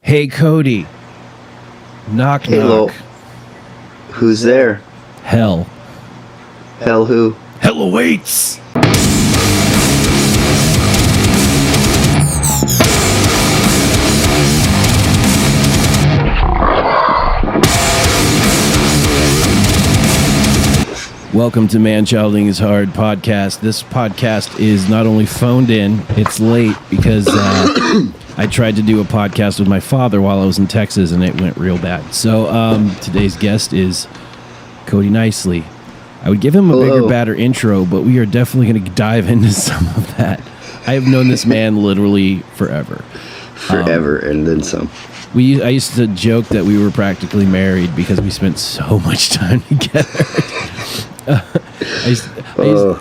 Hey, Cody. Knock, Hey, knock. Lowell. Who's there? Hell. Hell who? Hell awaits! Welcome to ManChilding is Hard podcast. This podcast is not only phoned in, it's late because I tried to do a podcast with my father while I was in Texas and it went real bad. So today's guest is Cody Kniceley. I would give him a bigger, badder intro, but we are definitely going to dive into some of that. I have known this man literally forever. Forever and then some. I used to joke that we were practically married because we spent so much time together.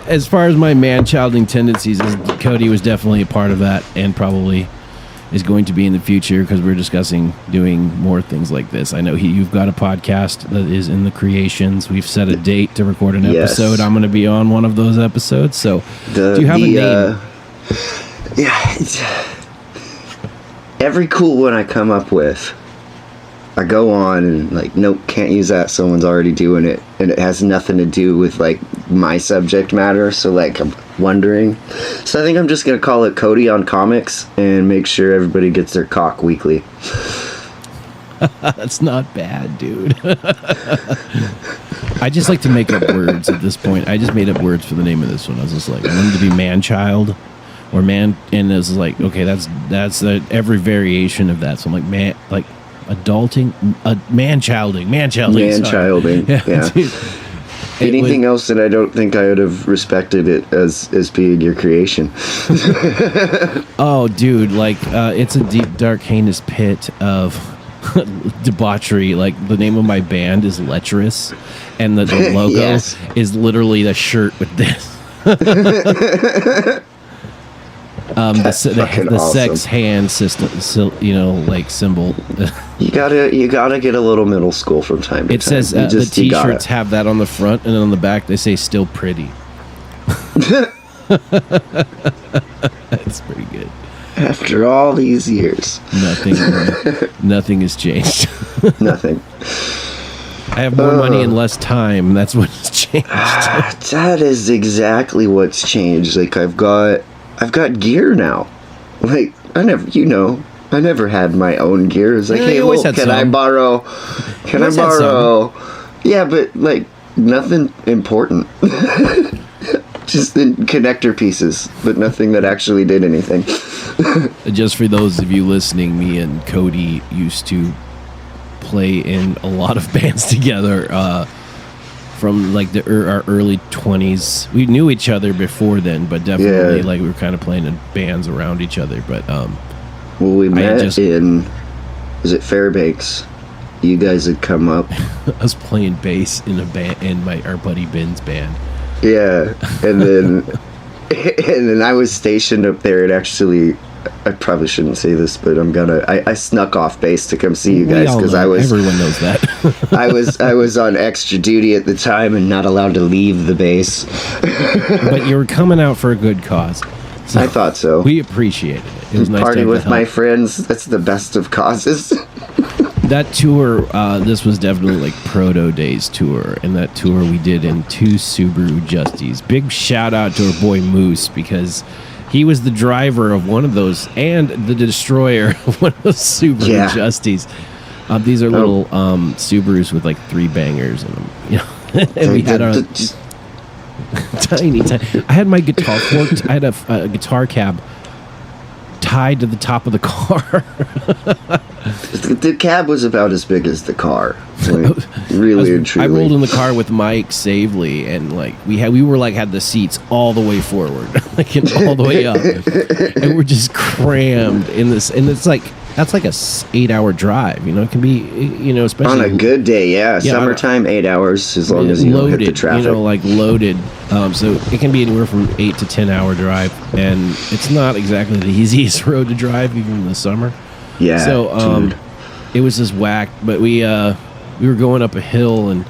As far as my man-childing tendencies, Cody was definitely a part of that and probably is going to be in the future because we're discussing doing more things like this. I know you've got a podcast that is in the creations. We've set a date to record an episode. I'm going to be on one of those episodes. So do you have a name? Every cool one I come up with, I go on and like, nope, can't use that. Someone's already doing it. And it has nothing to do with like my subject matter. So like I'm wondering. So I think I'm just going to call it Cody on Comics and make sure everybody gets their cock weekly. That's not bad, dude. I just like to make up words at this point. I just made up words for the name of this one. I was just like, I wanted to be man-child or man. And it was like, okay, that's every variation of that. So I'm like, man, like, adulting, man-childing. Yeah. Anything else that I don't think I would have respected it as being your creation. Oh, dude, like it's a deep, dark, heinous pit of debauchery. Like the name of my band is Lecherous, and the logo is literally the shirt with this. The awesome. sex hand system, like symbol. You gotta get a little middle school from time to time. It says the t-shirts have that on the front, and then on the back they say "still pretty." That's pretty good. After all these years, nothing has changed. Nothing. I have more money and less time. That's what's changed. That is exactly what's changed. Like I've got gear now. Like I never had my own gear. It's like, hey, Will, can I borrow? Yeah, but like nothing important. Just the connector pieces, but nothing that actually did anything. Just for those of you listening, me and Cody used to play in a lot of bands together. From like our early 20s. We knew each other before then, but definitely like we were kind of playing in bands around each other. But well, we met in, was it Fairbanks? You guys had come up. I was playing bass in a band in our buddy Ben's band. Yeah, and then I was stationed up there. And actually, I probably shouldn't say this, but I snuck off base to come see you guys because everyone knows that. I was on extra duty at the time and not allowed to leave the base. But you were coming out for a good cause. So I thought so. We appreciated it. It was nice party to with my friends. That's the best of causes. That tour, this was definitely like Proto Days tour, and that tour we did in 2 Subaru Justies. Big shout out to our boy Moose because he was the driver of one of those and the destroyer of one of those Subaru Justies. These are little Subarus with like 3 bangers in them. You know? And we had our tiny. I had my guitar forked. I had a guitar cab tied to the top of the car. The cab was about as big as the car. Like, really and truly. I rolled in the car with Mike Savely, and like we had the seats all the way forward, like all the way up, and we're just crammed in this. And it's like that's like a 8-hour drive. You know, it can be. You know, especially on a good day. Yeah, summertime 8 hours as long as you don't hit the traffic. You know, like loaded. So it can be anywhere from 8 to 10 hour drive, and it's not exactly the easiest road to drive, even in the summer. Yeah. So it was just whacked, but we were going up a hill, and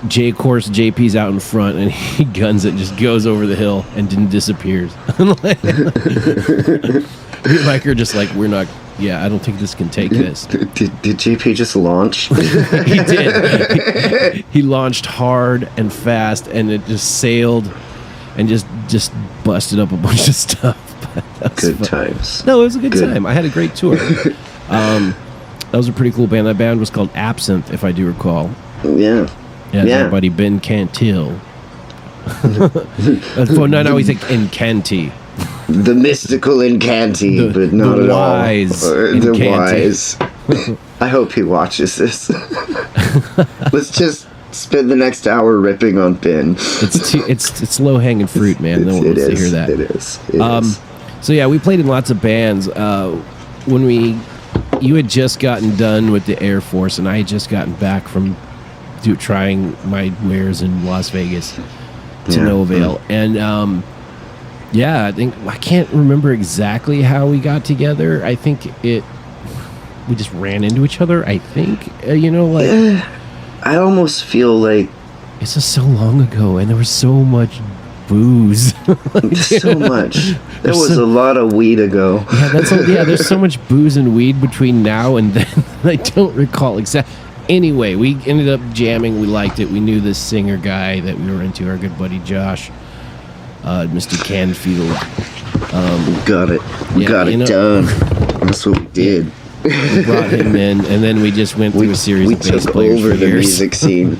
JP's out in front, and he guns it, just goes over the hill and then disappears. Me and Mike are just like, we're not yeah, I don't think this can take this. Did JP just launch? He did. He launched hard and fast, and it just sailed and just busted up a bunch of stuff. Good times. No, it was a good time. I had a great tour. That was a pretty cool band. That band was called Absinthe, if I do recall. Yeah. Yeah. My buddy Ben Cantil. No, we think Incanti. The mystical Incanti, but not at all. The wise. I hope he watches this. Let's just spend the next hour ripping on Ben. It's low hanging fruit, man. No one wants to hear that. It is. So yeah, we played in lots of bands. When you had just gotten done with the Air Force, and I had just gotten back from trying my wares in Las Vegas to no avail. And I can't remember exactly how we got together. I think we just ran into each other. I think I almost feel like it's just so long ago, and there was so much booze. So much. There was a lot of weed ago. There's so much booze and weed between now and then. I don't recall exactly. Anyway, we ended up jamming. We liked it. We knew this singer guy that we were into, our good buddy Josh, Mr. Canfield. Got it. Got it done. That's what we did. We brought him in, and then we just went through a series of bass players for years. We took over the music scene.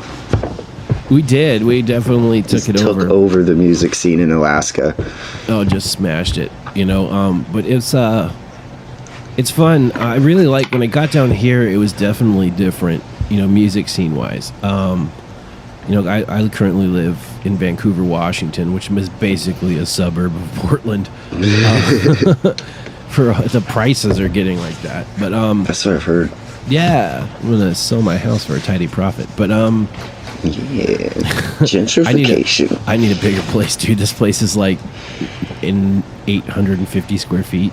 We did. We definitely took over the music scene in Alaska. Oh, just smashed it. But it's fun. I really like when I got down here. It was definitely different, music scene wise. I currently live in Vancouver, Washington, which is basically a suburb of Portland. For the prices are getting like that, but that's what I've heard. Yeah, I'm gonna sell my house for a tidy profit, but yeah, gentrification. I need a bigger place, dude. This place is like in 850 square feet.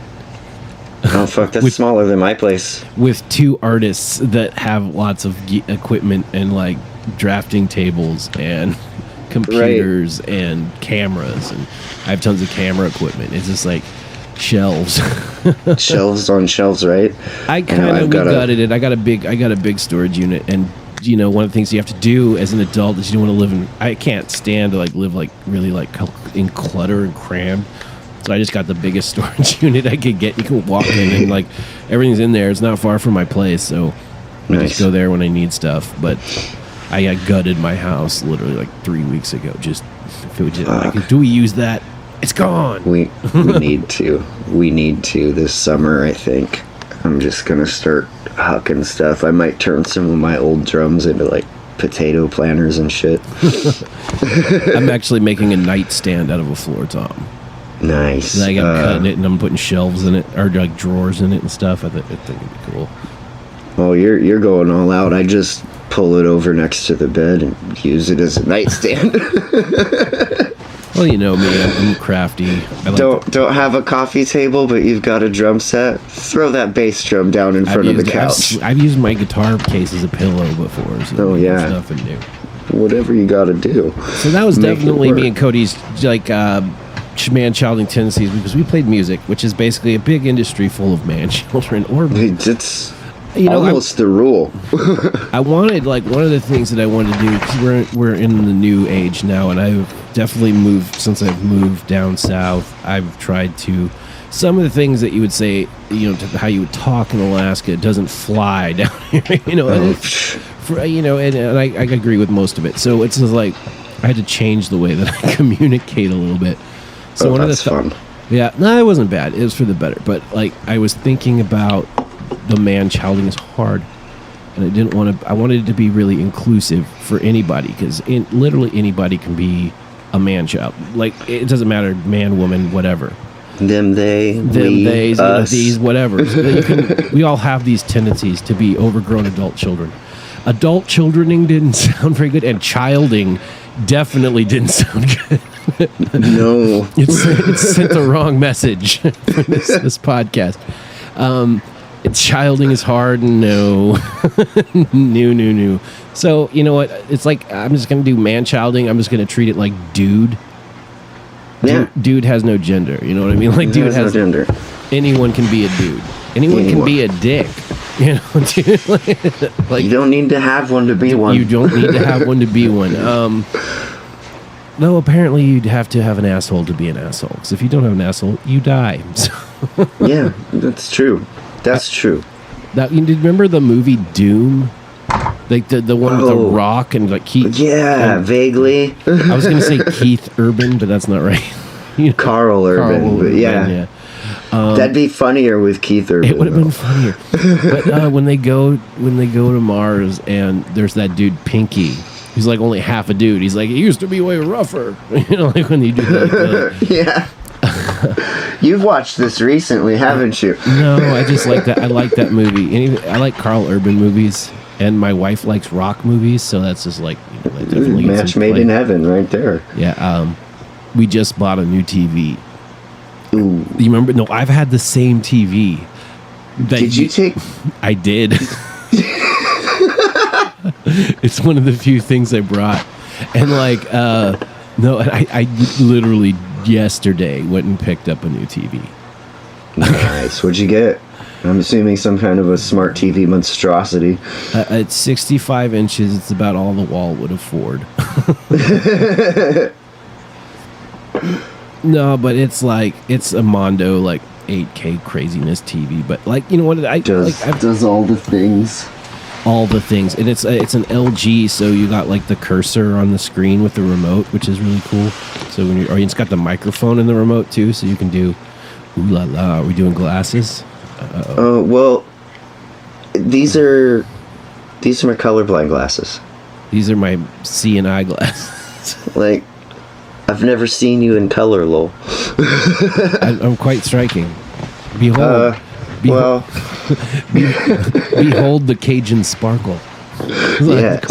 Oh fuck, that's smaller than my place. With 2 artists that have lots of equipment and like drafting tables and computers and cameras, and I have tons of camera equipment. It's just like shelves. Shelves on shelves, right? I kind of gutted it. I got a big storage unit, and one of the things you have to do as an adult is you don't want to live in. I can't stand to live really in clutter and cram. So I just got the biggest storage unit I could get. You can walk in and everything's in there. It's not far from my place, so I just go there when I need stuff. But I gutted my house literally 3 weeks ago. Just do we use that? It's gone. We need to. We need to this summer, I think. I'm just gonna start hucking stuff. I might turn some of my old drums into potato planters and shit. I'm actually making a nightstand out of a floor tom. Nice. And I got cutting it, and I'm putting shelves in it, or drawers in it and stuff. I think it'd be cool. Oh, you're going all out. I just pull it over next to the bed and use it as a nightstand. Well, you know me, I'm crafty. Don't have a coffee table, but you've got a drum set. Throw that bass drum down in front of the couch. I've used my guitar case as a pillow before. So nothing new. Whatever you got to do. So that was definitely me and Cody's man-childing tendencies, because we played music, which is basically a big industry full of man-children. It's almost the rule. I wanted, one of the things that I wanted to do, because we're in the new age now, and I've definitely moved, since I've moved down south, I've tried to, some of the things that you would say, how you would talk in Alaska, it doesn't fly down here, and I agree with most of it. So it's just I had to change the way that I communicate a little bit. So that's fun. Yeah, no, it wasn't bad. It was for the better. But I was thinking about the man-childing is hard, and I wanted it to be really inclusive for anybody, because literally anybody can be a man-child. It doesn't matter, man, woman, whatever. Them, they, us. These, whatever. So we all have these tendencies to be overgrown adult children. Adult childrening didn't sound very good, and childing definitely didn't sound good. No. It sent the wrong message for this podcast. Childing is hard, no. No. So, you know what? It's I'm just going to do man-childing. I'm just going to treat it like dude. Yeah. Dude has no gender. You know what I mean? Dude has no gender. Anyone can be a dude. Anyone can be a dick. You know, dude, like you don't need to have one to be one. You don't need to have one to be one. No, apparently you'd have to have an asshole to be an asshole. Because if you don't have an asshole, you die. So. Yeah, that's true. That's true. That, you remember the movie Doom? Like the one with the Rock and like Keith. Yeah, vaguely. I was gonna say Keith Urban, but that's not right. Carl Urban, but yeah. That'd be funnier with Keith Urban. It would have been funnier. But when they go to Mars and there's that dude Pinky, who's like only half a dude. He's like, he used to be way rougher. You know, like when you do that. Yeah. You've watched this recently, haven't you? No, I just like that. I like that movie. I like Carl Urban movies, and my wife likes rock movies, so that's just like, you know, definitely match made in heaven right there. Yeah. We just bought a new TV. Ooh. You remember? No, I've had the same TV. Did you take? I did. It's one of the few things I brought, and like, no, I literally yesterday went and picked up a new TV. Nice. What'd you get? I'm assuming some kind of a smart TV monstrosity. It's 65 inches. It's about all the wall would afford. No, but it's like, it's a Mondo, like 8K craziness TV. But like, you know what? Does all the things. All the things. And it's an LG, so you got like the cursor on the screen with the remote, which is really cool. So when it's got the microphone in the remote too, so you can do, ooh la la. Are we doing glasses? Oh, well, these are my colorblind glasses. These are my C&I glasses. Like, I've never seen you in color, Lowell. I'm quite striking. Behold. Well, behold the Cajun sparkle. Yes.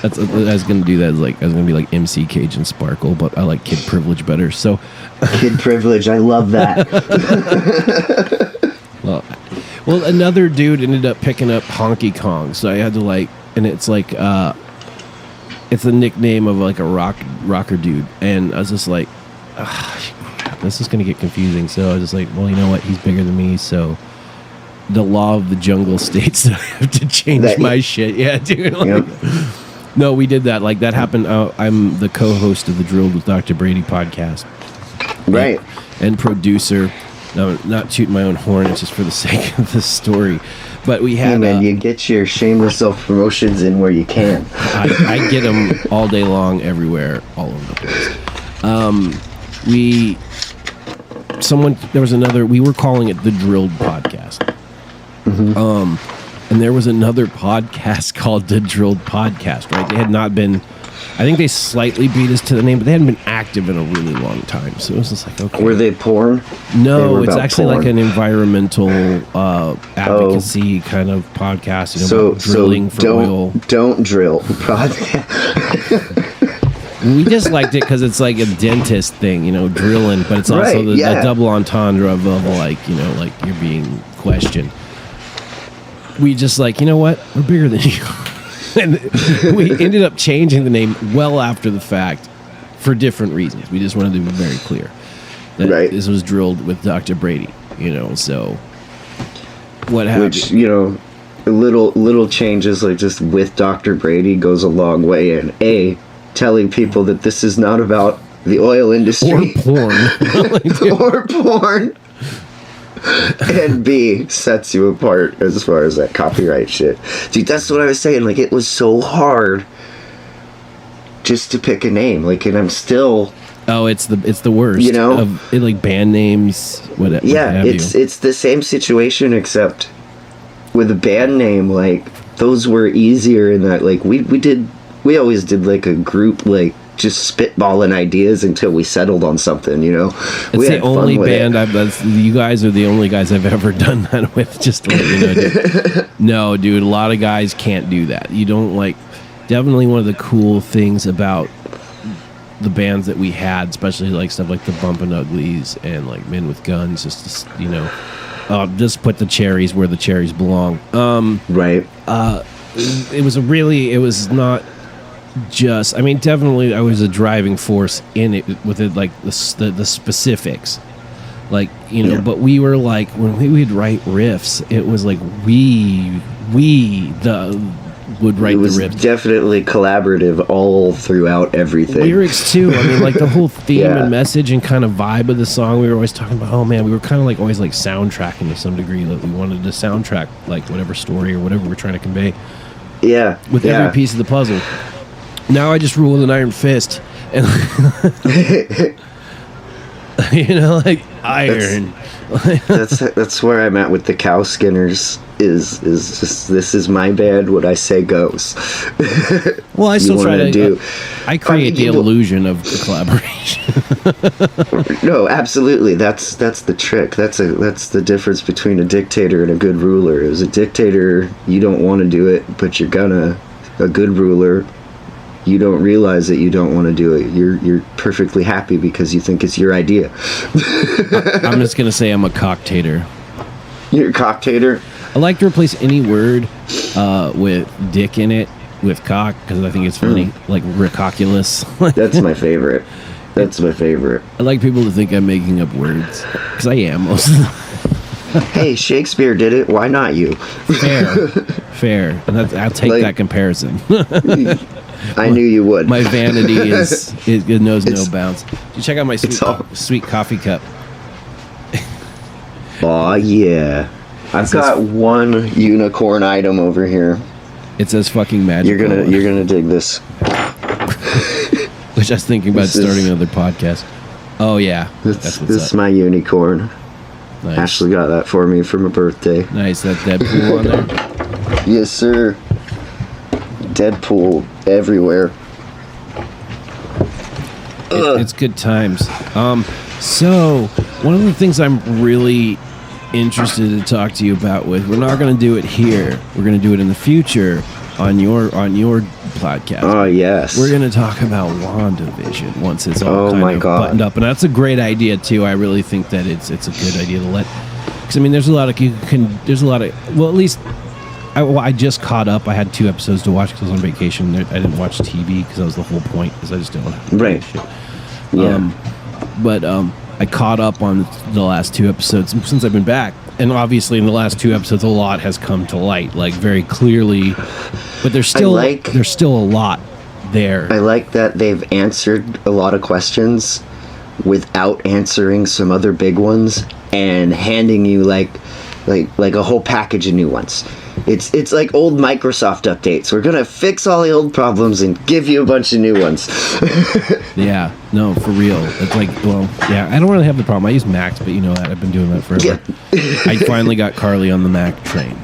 I was gonna do that. I was gonna be like MC Cajun Sparkle, but I like Kid Privilege better. So, Kid Privilege, I love that. well, another dude ended up picking up Honky Kong, so I had to like, and it's like, it's a nickname of like a rocker dude, and I was just like, this is gonna get confusing. So I was just like, well, you know what? He's bigger than me, so the law of the jungle states that I have to change my shit. Yeah, dude. Like, yep. No, we did that. Like, that happened. I'm the co-host of the Drilled with Dr. Brady podcast. Right. And producer. No, not tooting my own horn. It's just for the sake of the story. But we had... Hey, man, you get your shameless self-promotions in where you can. I get them all day long, everywhere, all over the place. We were calling it the Drilled podcast. Mm-hmm. And there was another podcast called The Drilled Podcast, right? They had not been, I think they slightly beat us to the name, but they hadn't been active in a really long time. So it was just like, okay. Were they porn? No, it's actually porn. Like an environmental advocacy kind of podcast, you know, drilling for oil. Don't drill podcast. We just liked it because it's like a dentist thing, you know, drilling, but it's also the double entendre of like, you know, like you're being questioned. We just like, you know what? We're bigger than you. And we ended up changing the name well after the fact for different reasons. We just wanted to be very clear that this was Drilled with Dr. Brady, you know, so what happened? Which, you know, little changes like just with Dr. Brady goes a long way in telling people that this is not about the oil industry. Or porn. And B, sets you apart as far as that copyright shit. Dude, that's what I was saying. Like, it was so hard just to pick a name. Like, and I'm still... Oh, it's the worst. You know? Like, band names, whatever. Yeah, it's the same situation, except with a band name, like, those were easier in that, like, we always did, like, a group, like, just spitballing ideas until we settled on something, you know. It's the only band you guys are the only guys I've ever done that with. Just to let you know, dude. No, dude, a lot of guys can't do that. You don't like. Definitely one of the cool things about the bands that we had, especially like stuff like the Bumpin' Uglies and like Men with Guns, just to, you know, just put the cherries where the cherries belong. Right. It was not. Just, I mean, definitely I was a driving force in it with it, like the specifics. Like, you know, but we were like, when we would write riffs, it was like we would write the riffs. It was definitely collaborative all throughout everything. Lyrics too. I mean, like the whole theme and message and kind of vibe of the song. We were always talking about. Oh man, we were kind of like always like soundtracking to some degree. That we wanted to soundtrack like whatever story or whatever we're trying to convey. Yeah. With every piece of the puzzle. Now I just rule with an iron fist, and you know, like iron. That's where I'm at with the cow skinners. Is just, this is my band. What I say goes. Well, I still try to do. I create the illusion of the collaboration. No, absolutely. That's the trick. That's the difference between a dictator and a good ruler. As a dictator, you don't want to do it, but you're gonna. A good ruler, you don't realize that you don't want to do it. You're perfectly happy because you think it's your idea. I'm just gonna say I'm a cocktator. You're a cocktator? I like to replace any word with dick in it with cock because I think it's funny. Like rickoculous. That's my favorite. That's my favorite. I like people to think I'm making up words because I am most of the time. Hey, Shakespeare did it. Why not you? Fair. And I'll take that comparison. I knew you would. My vanity it knows no bounds. You check out my sweet coffee cup. Aw, yeah. I've got one unicorn item over here. It says fucking magic. You're gonna dig this. Which I was thinking about starting another podcast. Oh yeah, this is my unicorn. Nice. Ashley got that for me for my birthday. Nice, that Deadpool on there. Yes, sir. Deadpool everywhere. It's good times. So one of the things I'm really interested to talk to you about we're not going to do it here. We're going to do it in the future on your podcast. Oh yes. We're going to talk about WandaVision once it's all buttoned up, and that's a great idea too. I really think that it's a good idea to let, because I mean there's a lot of well, at least I just caught up. I had 2 episodes to watch because I was on vacation. I didn't watch TV because that was the whole point, because I just don't have to do shit. Yeah. But I caught up on the last 2 episodes since I've been back. And obviously in the last 2 episodes, a lot has come to light, like very clearly. But there's still a lot there. I like that they've answered a lot of questions without answering some other big ones and handing you like a whole package of new ones. It's like old Microsoft updates. We're gonna fix all the old problems and give you a bunch of new ones. Yeah, no, for real. It's like, well, yeah, I don't really have the problem. I use Macs, but you know that. I've been doing that forever. Yeah. I finally got Carly on the Mac train.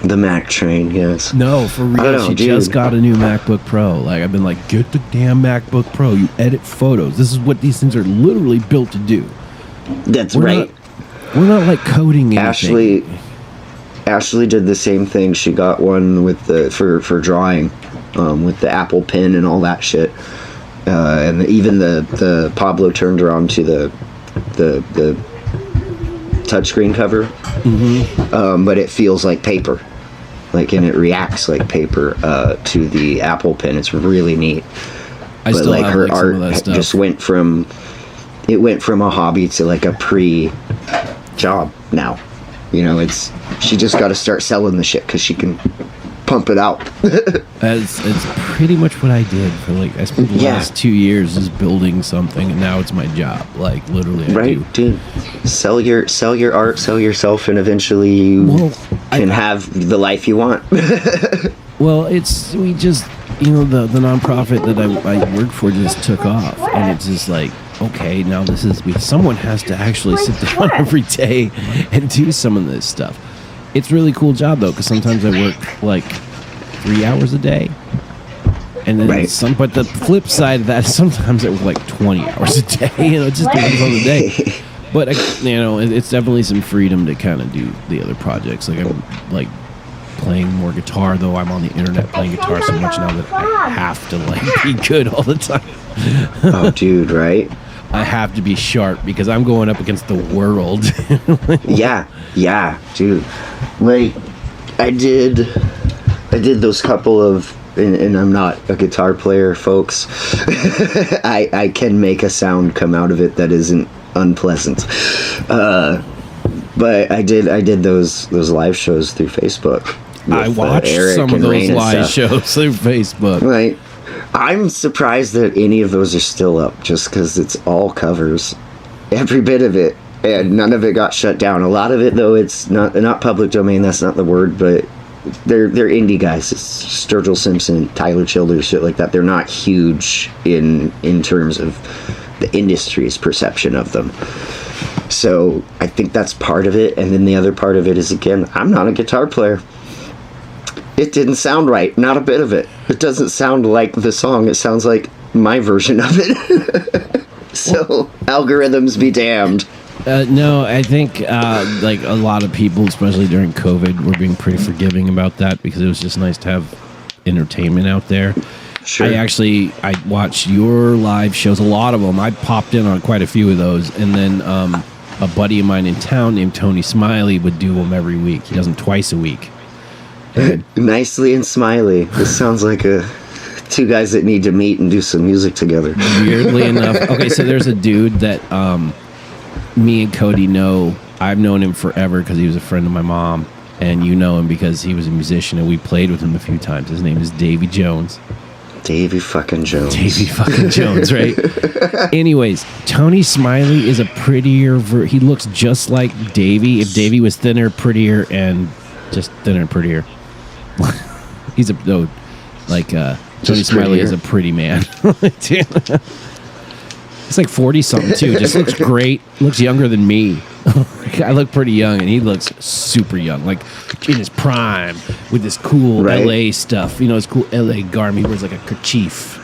The Mac train, yes. No, for real. She just got a new MacBook Pro. Like, I've been like, get the damn MacBook Pro. You edit photos. This is what these things are literally built to do. That's right. We're not like coding anything. Ashley did the same thing. She got one with for drawing, with the Apple Pen and all that shit. And even the Pablo turned her on to the touchscreen cover. Mm-hmm. But it feels like paper, and it reacts like paper to the Apple Pen. It's really neat. But like her art just went from a hobby to like a pre-job now. You know, she just got to start selling the shit because she can pump it out. It's pretty much what I did for I spent the last 2 years just building something, and now it's my job. Like literally, dude. Sell your art, sell yourself, and eventually you can have the life you want. Well, the nonprofit that I work for just took off, and it's just like, okay, now someone has to actually sit down every day and do some of this stuff. It's a really cool job though, because sometimes I work 3 hours a day, and then but the flip side of that, sometimes I work 20 hours a day. It just depends on the day. But it's definitely some freedom to kind of do the other projects. I'm playing more guitar, though. I'm on the internet playing guitar so much now that I have to be good all the time. Oh, dude, right? I have to be sharp because I'm going up against the world. Yeah, dude. I did those couple of, and I'm not a guitar player, folks. I can make a sound come out of it that isn't unpleasant. But I did those live shows through Facebook. I watched Eric some of and those Rain and live stuff. shows through Facebook. Right. I'm surprised that any of those are still up, just because it's all covers, every bit of it, and none of it got shut down. A lot of it, though, it's not public domain. That's not the word, but they're indie guys. It's Sturgill Simpson, Tyler Childers, shit like that. They're not huge in terms of the industry's perception of them. So I think that's part of it, and then the other part of it is, again, I'm not a guitar player. It didn't sound right, not a bit of it. It doesn't sound like the song. It sounds like my version of it. So algorithms be damned. No, I think like a lot of people, especially during COVID, were being pretty forgiving about that because it was just nice to have entertainment out there. Sure. I watched your live shows, a lot of them. I popped in on quite a few of those, and then a buddy of mine in town named Tony Smiley would do them every week. He does them twice a week. Nicely and Smiley. This sounds like two guys that need to meet and do some music together. Weirdly enough, okay, so there's a dude that me and Cody know. I've known him forever because he was a friend of my mom, and you know him because he was a musician, and we played with him a few times. His name is Davy Jones. Davy fucking Jones. Davy fucking Jones, right? Anyways, Tony Smiley is a prettier. He looks just like Davy. If Davy was thinner, prettier, and just thinner and prettier. He's Tony Smiley is a pretty man. He's like 40 something too. Just looks great. Looks younger than me. I look pretty young, and he looks super young, like in his prime, with this cool LA stuff. You know, his cool LA garb. He wears like a kerchief.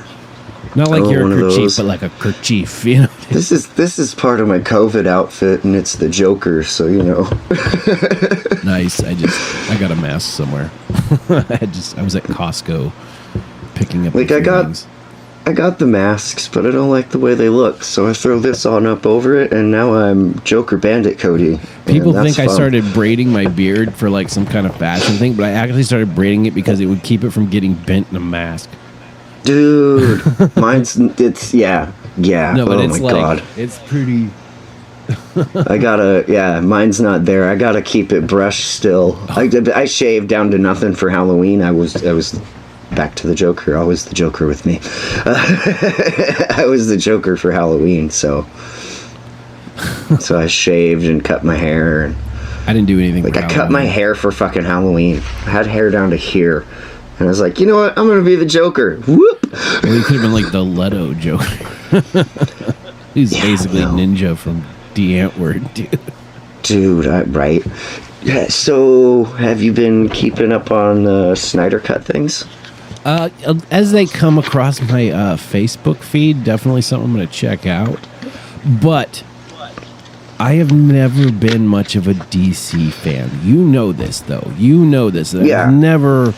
Not like your kerchief, but like a kerchief. You know. This is part of my COVID outfit, and it's the Joker. So you know. Nice. I got a mask somewhere. I was at Costco picking up. Like I got the masks, but I don't like the way they look, so I throw this on up over it, and now I'm Joker Bandit Cody. People think I started braiding my beard for like some kind of fashion thing, but I actually started braiding it because it would keep it from getting bent in a mask. Dude, yeah. No, but it's my God. It's pretty. Mine's not there. I gotta keep it brushed still. I shaved down to nothing for Halloween. I was back to the Joker. Always the Joker with me. I was the Joker for Halloween, so I shaved and cut my hair. And I didn't do anything. Like I cut my hair for fucking Halloween. I had hair down to here. And I was like, you know what? I'm going to be the Joker. Whoop! Well, you could have been like the Leto Joker. He's basically Ninja from the Antwoord, dude. Dude, right. Yeah, so, have you been keeping up on Snyder Cut things? As they come across my Facebook feed, definitely something I'm going to check out. But I have never been much of a DC fan. You know this, though. You know this. Yeah. I'm never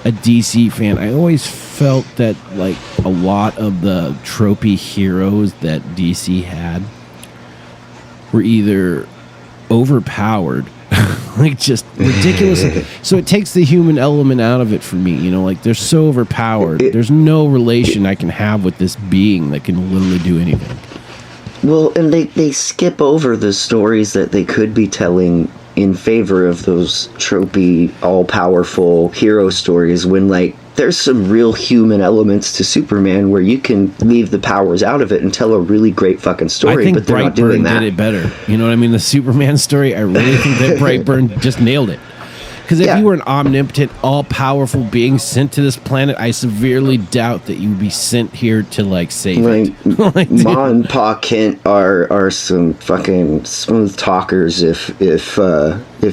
a DC fan. I always felt that like a lot of the tropey heroes that DC had were either overpowered, like just ridiculous. So it takes the human element out of it for me. You know, like they're so overpowered. There's no relation I can have with this being that can literally do anything. Well, and they skip over the stories that they could be telling in favor of those tropey, all-powerful hero stories when, like, there's some real human elements to Superman where you can leave the powers out of it and tell a really great fucking story, but they're not doing that. I think Brightburn did it better. You know what I mean? The Superman story, I really think that Brightburn just nailed it. Because if you were an omnipotent, all-powerful being sent to this planet, I severely doubt that you would be sent here to, like, save it. Like, Ma and Pa Kent are some fucking smooth talkers if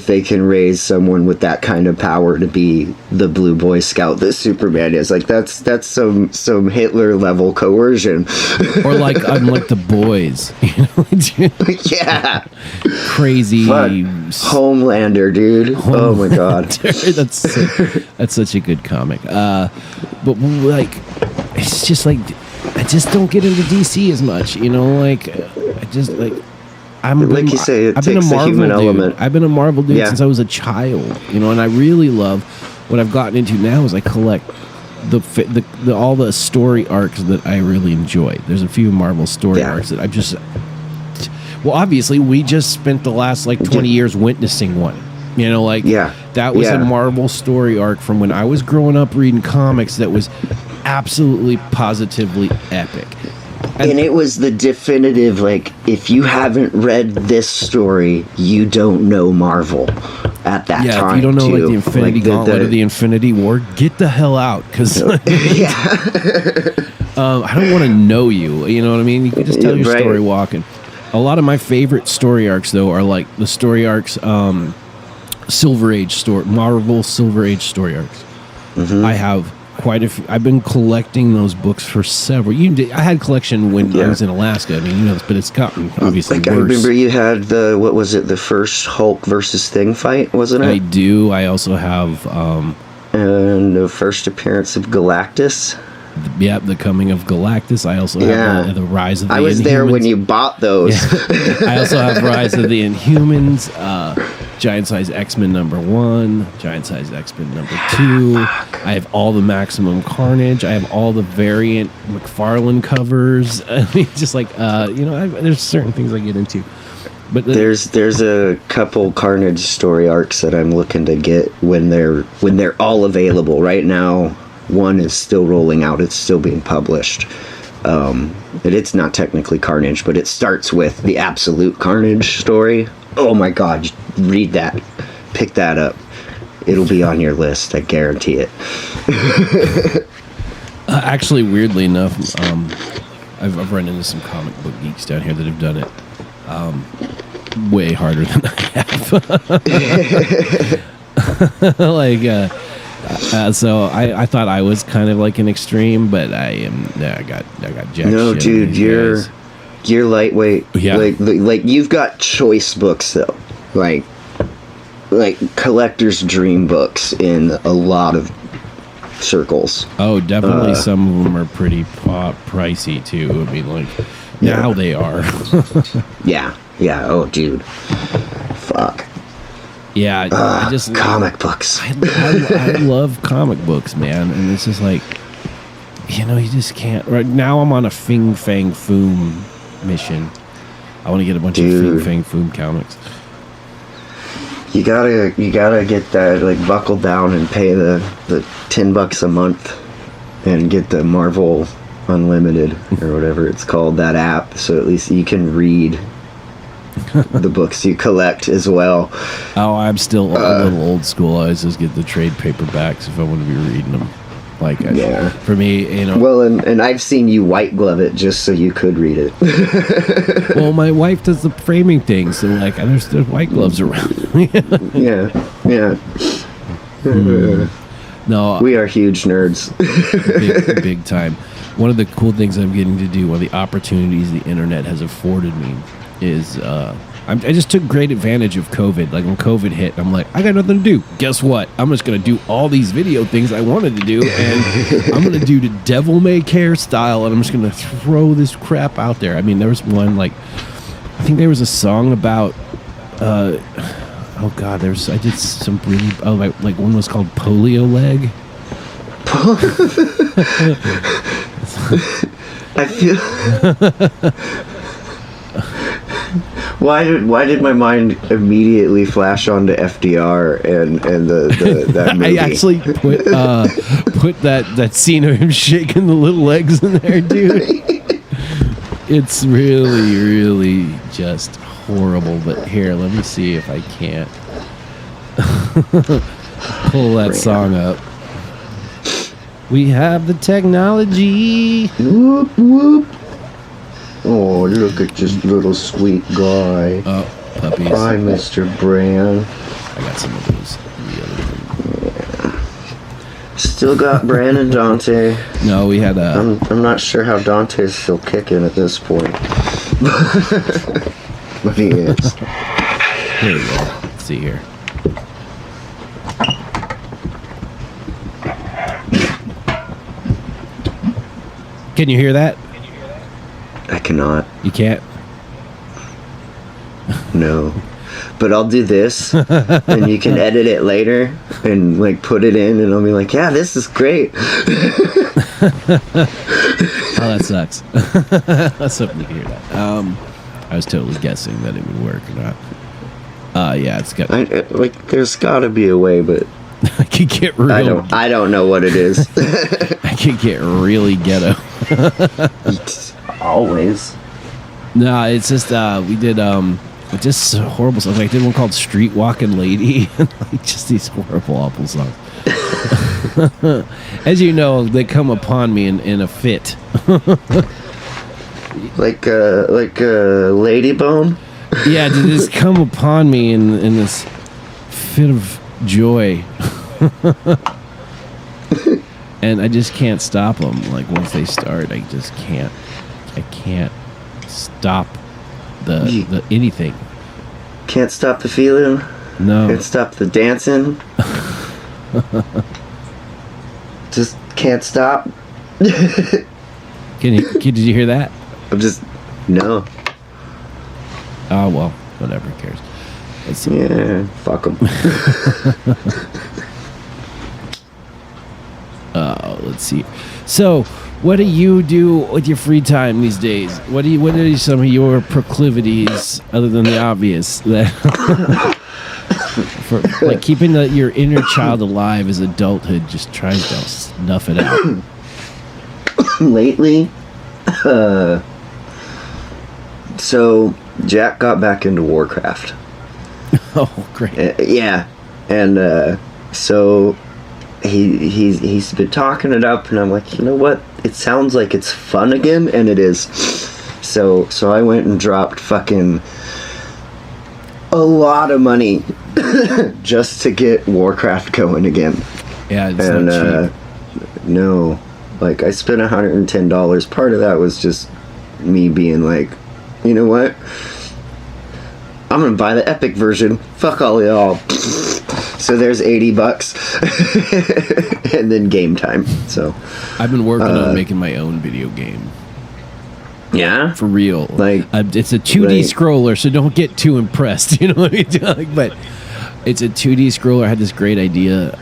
they can raise someone with that kind of power to be the blue Boy Scout that Superman is. Like, that's some Hitler-level coercion. Or, like, unlike the boys. You know? Yeah. Crazy. Fuck. Homelander, dude. Oh, my God. That's such a good comic. But like, it's just like I just don't get into DC as much. You know, like I just like I've been a Marvel dude. I've been a Marvel dude since I was a child. You know, and I really love what I've gotten into now is I collect the all the story arcs that I really enjoy. There's a few Marvel story arcs that I just. Well, obviously, we just spent the last 20 years witnessing one. That was a Marvel story arc from when I was growing up reading comics that was absolutely, positively epic. And it was the definitive, if you haven't read this story, you don't know Marvel at that time. Yeah, if you don't know, the Infinity Gauntlet or the Infinity War, get the hell out, because I don't want to know you. You know what I mean? You can just tell your story walking. A lot of my favorite story arcs, though, are the story arcs, Silver Age story, Marvel Silver Age story arcs. Mm-hmm. I have quite a few. I've been collecting those books for several. I had collection when I was in Alaska. I mean, but it's gotten obviously worse. I remember you had the first Hulk versus Thing fight, wasn't it? I do. I also have and the first appearance of Galactus. The coming of Galactus. I also have the rise of the Inhumans. I was there when you bought those. Yeah. I also have Rise of the Inhumans, Giant Size X-Men #1, Giant Size X-Men #2. I have all the Maximum Carnage. I have all the variant McFarlane covers. I mean, just there's certain things I get into. But there's a couple Carnage story arcs that I'm looking to get when they're all available. Right now, one is still rolling out. It's still being published. It's not technically Carnage, but it starts with the Absolute Carnage story. Oh my God, read that. Pick that up. It'll be on your list, I guarantee it. Actually, weirdly enough, I've run into some comic book geeks down here that have done it way harder than I have. So I thought I was kind of like an extreme, but I got jack no, shit. Dude, you're lightweight. Yeah. Like you've got choice books though. Like collector's dream books in a lot of circles. Oh, definitely. Some of them are pretty pricey too. I mean, now they are. Yeah. Oh, dude. Fuck. Yeah, I just comic books. I love comic books, man, and it's just you just can't. Right now, I'm on a Fing Fang Foom mission. I want to get a bunch of Fing Fang Foom comics. You gotta get that buckle down and pay the $10 a month and get the Marvel Unlimited or whatever it's called, that app, so at least you can read the books you collect as well. Oh, I'm still a little old school. I always just get the trade paperbacks if I want to be reading them. For me, Well, and I've seen you white glove it just so you could read it. Well, my wife does the framing thing, so there's white gloves around. Yeah. No, we are huge nerds. big time. One of the cool things I'm getting to do, one of the opportunities the internet has afforded me, is I just took great advantage of COVID. When COVID hit, I'm like, I got nothing to do. Guess what? I'm just going to do all these video things I wanted to do, and I'm going to do the devil may care style, and I'm just going to throw this crap out there. I mean, there was one, I think there was a song about, I did some really, one was called Polio Leg. I feel... Why did my mind immediately flash onto FDR and that movie? I actually put that scene of him shaking the little legs in there, dude. It's really, really just horrible. But here, let me see if I can't pull that song up. We have the technology. Whoop whoop. Oh, look at this little sweet guy. Oh, puppies. Hi, Mr. Bran. I got some of those. Yeah. Still got Bran and Dante. No, we had a... I'm not sure how Dante's still kicking at this point. But he is. Here we go. Let's see here. Can you hear that? I cannot. You can't? No. But I'll do this, and you can edit it later, and put it in, and I'll be like, yeah, this is great. Oh, that sucks. Let's hope you can hear that. I was totally guessing that it would work or not. Yeah, it's got. There's got to be a way, but I could get real. I don't know what it is. I could get really ghetto. Always. No, it's just we did just horrible stuff. Like, I did one called Street Walking Lady, like just these horrible, awful songs. As you know, they come upon me in a fit. like a lady bone. Yeah, they just come upon me in this fit of joy. And I just can't stop them. Like, once they start, I just can't. I can't stop the anything. Can't stop the feeling. No. Can't stop the dancing. Just can't stop. Did you hear that? I'm just no. Oh well, whatever, who cares. Let's see. Yeah, fuck them. Let's see. So, what do you do with your free time these days? What are some of your proclivities other than the obvious that for like keeping your inner child alive as adulthood just tries to snuff it out? Lately, so Jack got back into Warcraft. Oh, great. Yeah, and so he's been talking it up, and I'm like, you know what? It sounds like it's fun again, and it is. So I went and dropped fucking a lot of money just to get Warcraft going again. Yeah, it's not cheap. No, like I spent $110. Part of that was just me being like, you know what? I'm gonna buy the epic version. Fuck all y'all. So there's $80 and then game time. So I've been working on making my own video game. Yeah, for real. Like it's a 2D scroller, so don't get too impressed. You know what I mean? But it's a 2D scroller. I had this great idea.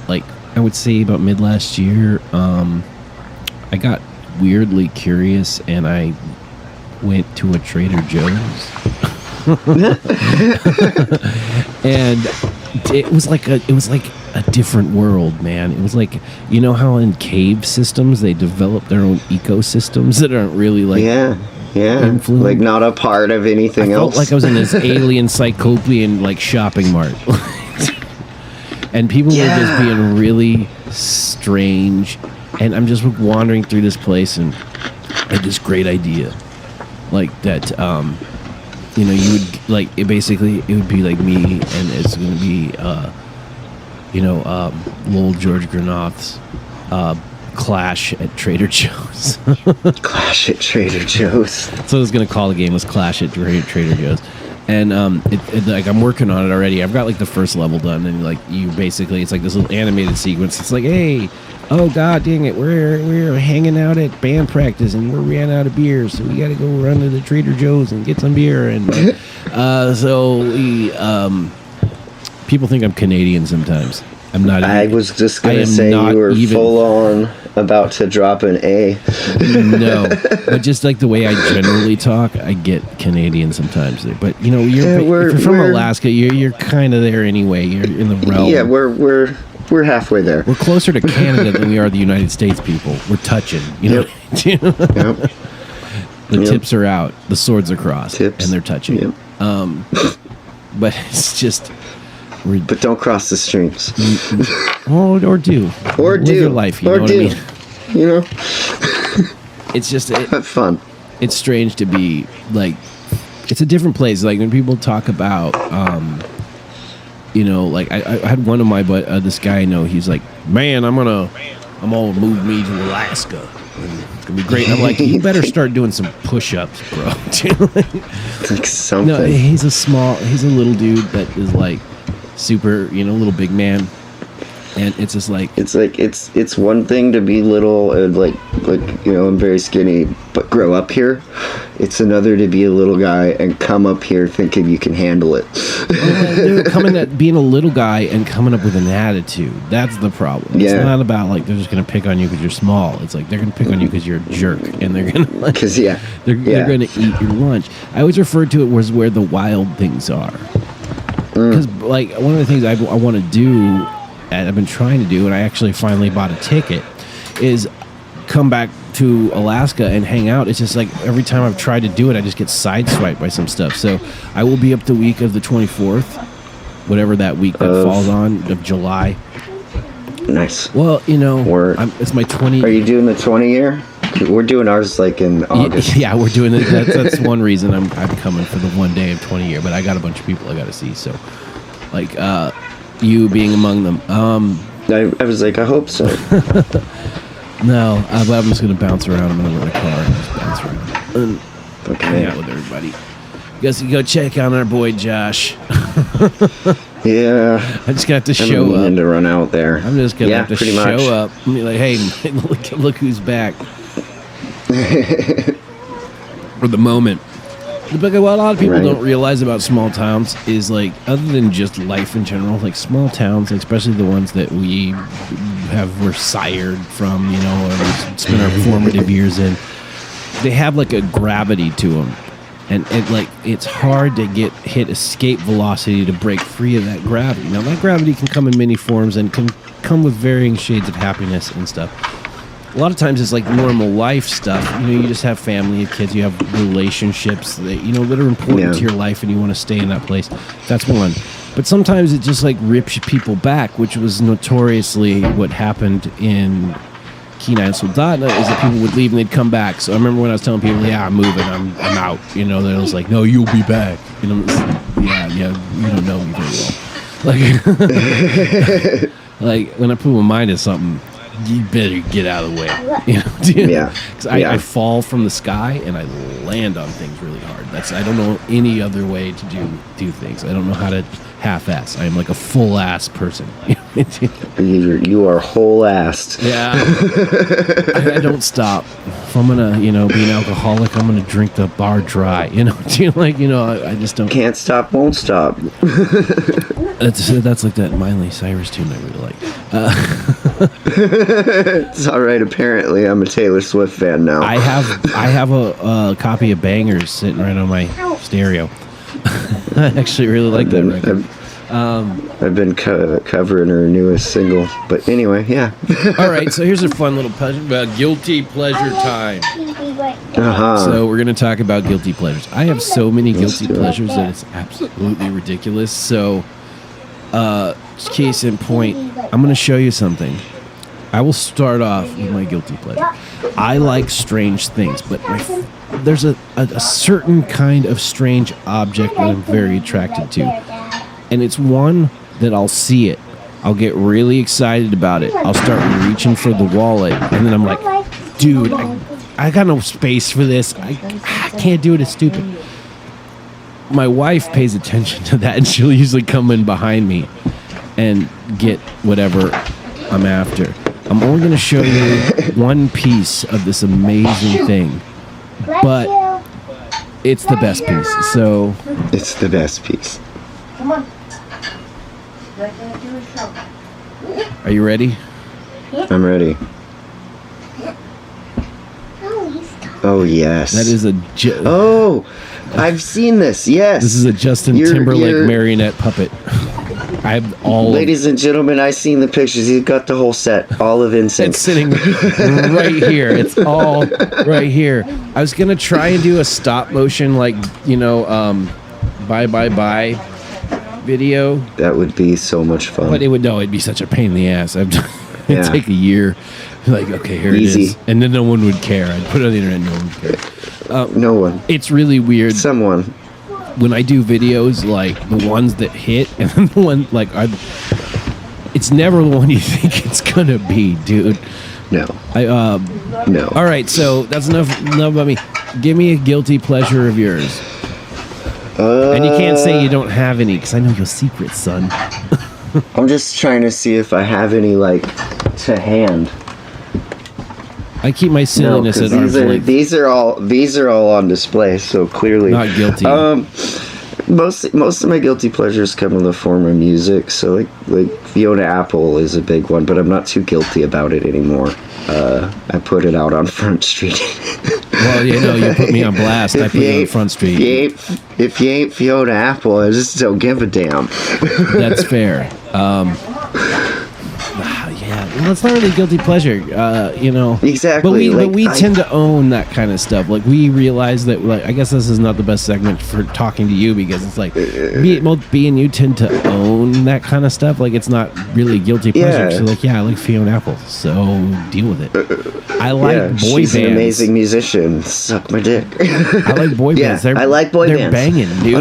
Like I would say about mid last year. I got weirdly curious, and I went to a Trader Joe's. And it was like a different world, man. It was like, you know how in cave systems they develop their own ecosystems that aren't really like influenced? Like not a part of anything else. I felt like I was in this alien cyclopean like shopping mart. And people were just being really strange, and I'm just wandering through this place, and I had this great idea like that. You know, you would like it. Basically, it would be like me, and it's going to be, Lowell-George Granoth's Clash at Trader Joe's. Clash at Trader Joe's. So I was going to call the game was Clash at Trader Joe's, and like I'm working on it already. I've got like the first level done, and like you basically, it's like this little animated sequence. It's like, hey. Oh God, dang it! We're hanging out at band practice, and we ran out of beer, so we got to go run to the Trader Joe's and get some beer. And so we people think I'm Canadian sometimes. I'm not. I was just gonna say you were full on about to drop an A. No, but just like the way I generally talk, I get Canadian sometimes. But you know, if you're from Alaska, you're kind of there anyway. You're in the realm. Yeah, we're halfway there. We're closer to Canada than we are the United States people. We're touching, you know. Yep. The tips are out, the swords are crossed, and they're touching. Yep. But it's just. But don't cross the streams. Or do. Live your life. You know what I mean? You know. It's just have fun. It's strange to be like. It's a different place. Like when people talk about. You know, like I had one of my this guy I know. He's like, man, I'm gonna move me to Alaska. It's gonna be great. And I'm like, you better start doing some push-ups, bro. Like something. No, he's a little dude that is like super, little big man, and it's just like it's one thing to be little and like I'm very skinny, but grow up here. It's another to be a little guy and come up here thinking you can handle it. They're coming at being a little guy and coming up with an attitude. That's the problem. Yeah. It's not about like they're just gonna pick on you because you're small. It's like they're gonna pick on you because you're a jerk, and they're gonna like, they're gonna eat your lunch. I always refer to it as where the wild things are. Because like one of the things I want to do, and I've been trying to do, and I actually finally bought a ticket, is come back to Alaska and hang out. It's just like every time I've tried to do it, I just get sideswiped by some stuff. So I will be up the week of the 24th, whatever that week that falls on, of July. Nice. Well, you know, it's my 20. Are you doing the 20 year? We're doing ours like in August. Yeah, we're doing it. That's one reason I'm coming for the 1 day of 20 year. But I got a bunch of people I got to see. So, like, you being among them. I was like, I hope so. No, but I'm just gonna bounce around. I'm gonna rent a car and just bounce around and hang out with everybody. Guess you go check on our boy Josh. Yeah, I just got to show up. To run out there. I'm just gonna have to show up and be like, "Hey, look who's back." For the moment. But what a lot of people don't realize about small towns is, like, other than just life in general, like small towns, like, especially the ones that were sired from, you know, or we spent our formative years in, they have like a gravity to them, and it's hard to hit escape velocity to break free of that gravity. Now that gravity can come in many forms and can come with varying shades of happiness and stuff. A lot of times it's like normal life stuff. You know, you just have family, you have kids, you have relationships that, you know, that are important to your life, and you want to stay in that place. That's one. But sometimes it just like rips people back, which was notoriously what happened in Kenai and Soldotna, is that people would leave and they'd come back. So I remember when I was telling people, yeah, I'm moving, I'm out. You know, they was like, no, you'll be back. You know, yeah, you don't know me very well. Like, like when I put my mind to something, you better get out of the way. You know? Yeah. Because I fall from the sky and I land on things really hard. I don't know any other way to do things. I don't know how to half-ass. I am like a full-ass person. You are whole-assed. Yeah. I don't stop. If I'm gonna, be an alcoholic, I'm gonna drink the bar dry. I just don't. Can't stop, won't stop. That's like that Miley Cyrus tune I really like. It's all right. Apparently, I'm a Taylor Swift fan now. I have a copy of Bangers sitting right on my stereo. I actually really like that record. I've been covering her newest single, but anyway, yeah. All right, so here's a fun little guilty pleasure time. So we're going to talk about guilty pleasures. I have so many guilty pleasures that it's absolutely ridiculous. So, case in point, I'm going to show you something. I will start off with my guilty pleasure. I like strange things, but there's a certain kind of strange object that I'm very attracted to. And it's one that I'll see it. I'll get really excited about it. I'll start reaching for the wallet. And then I'm like, dude, I got no space for this. I can't do it. It's stupid. My wife pays attention to that, and she'll usually come in behind me and get whatever I'm after. I'm only going to show you one piece of this amazing thing, but it's the best piece. So it's the best piece. Come on. Are you ready? I'm ready. Oh, yes. That is Oh, I've seen this. Yes. This is a Justin Timberlake marionette puppet. I have all. Ladies and gentlemen, I've seen the pictures. He's got the whole set, all of NSYNC. It's sitting right here. It's all right here. I was gonna try and do a stop motion, like bye bye bye video. That would be so much fun. But it'd be such a pain in the ass. It'd take a year. Like, okay, here Easy. it is. And then no one would care. I'd put it on the internet, no one would care. No one. It's really weird. Someone. When I do videos, like the ones that hit, and then the one it's never the one you think it's gonna be, dude. No. No. All right, so that's enough about me. Give me a guilty pleasure of yours. And you can't say you don't have any, because I know your secrets, son. I'm just trying to see if I have any, to hand. I keep my silliness at arm's length. These are all on display, so clearly not guilty. Most of my guilty pleasures come in the form of music. So like Fiona Apple is a big one, but I'm not too guilty about it anymore. I put it out on Front Street. Well, you put me on blast. I put you on Front Street. If you ain't Fiona Apple, I just don't give a damn. That's fair. Yeah, well, it's not really guilty pleasure, Exactly. But we tend to own that kind of stuff. Like, we realize that, like, I guess this is not the best segment for talking to you, because it's like, both B and you tend to own that kind of stuff. Like, it's not really guilty pleasure. So, like, I like Fiona Apple, so deal with it. I like boy she's bands. An amazing musician. Suck my dick. I like boy bands. I like boy bands. They're banging, dude.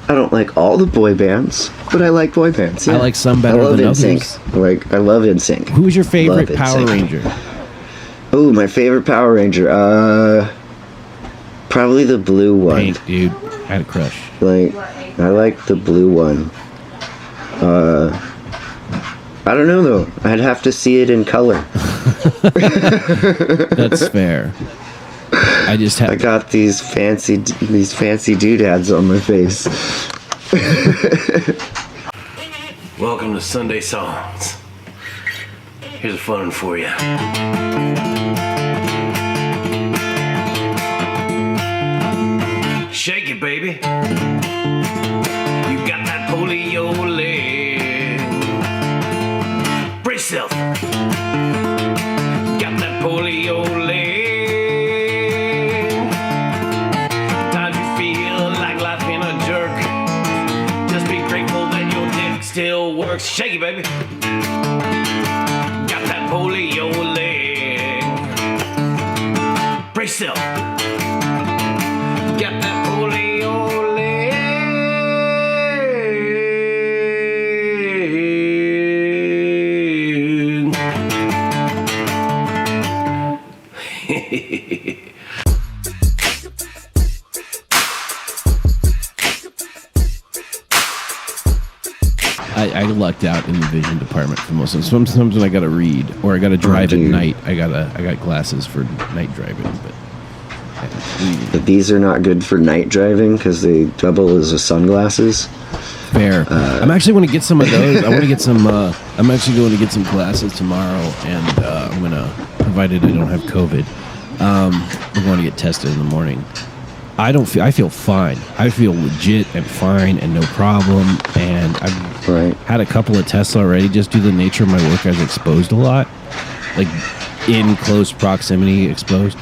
I don't like all the boy bands, but I like boy bands. Yeah. I like some better than others. I love NSYNC. Who's your favorite Power Ranger? Oh, my favorite Power Ranger. Probably the blue one. Pink, dude. I had a crush. I like the blue one. I don't know though. I'd have to see it in color. That's fair. I got these fancy doodads on my face. Welcome to Sunday Songs. Here's a fun one for you. Shake it, baby. You got that polio leg. Brace yourself. Got that polio leg. Times you feel like life in a jerk. Just be grateful that your dick still works. Shake it, baby. Got that polio leg. Brace yourself. Got that polio leg. I lucked out in the vision department for most of them. Sometimes when I gotta read or I gotta drive at night, I got glasses for night driving, But these are not good for night driving because they double as sunglasses. Fair. I'm actually going to get some of those. I want to get some. I'm actually going to get some glasses tomorrow, and I'm gonna, provided I don't have COVID, I'm going to get tested in the morning. I feel fine. I feel legit and fine and no problem. And I've had a couple of tests already. Just due to the nature of my work, I was exposed a lot, like in close proximity exposed.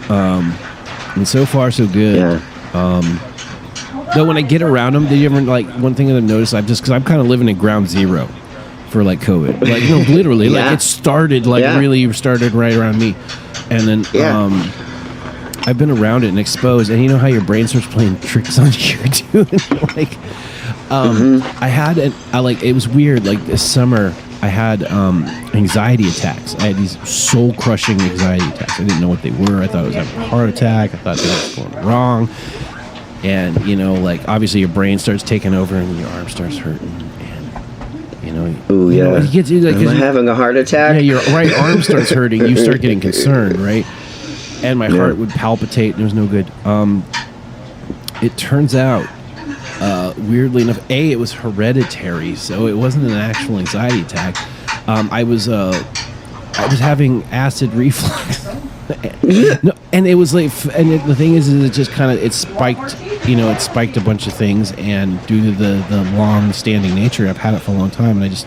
And so far, so good. Yeah. Though when I get around them, did you ever, like, one thing that I've noticed, because I'm kind of living at ground zero for, like, COVID. Like, no, literally. Yeah. Like, it started, really started right around me. And then, I've been around it and exposed, and you know how your brain starts playing tricks on you, dude? Like, I had, it was weird, like, this summer, I had anxiety attacks. I had these soul-crushing anxiety attacks. I didn't know what they were. I thought I was having a heart attack. I thought something was going wrong. And, obviously your brain starts taking over and your arm starts hurting. And, Ooh, yeah. You get to, like, am I having a heart attack? Yeah, your right arm starts hurting. You start getting concerned, right? And my heart would palpitate. And it was no good. It turns out, weirdly enough, it was hereditary, so it wasn't an actual anxiety attack. I was having acid reflux. No, and it was like, the thing is it just kind of, it spiked a bunch of things, and due to the long-standing nature, I've had it for a long time, and I just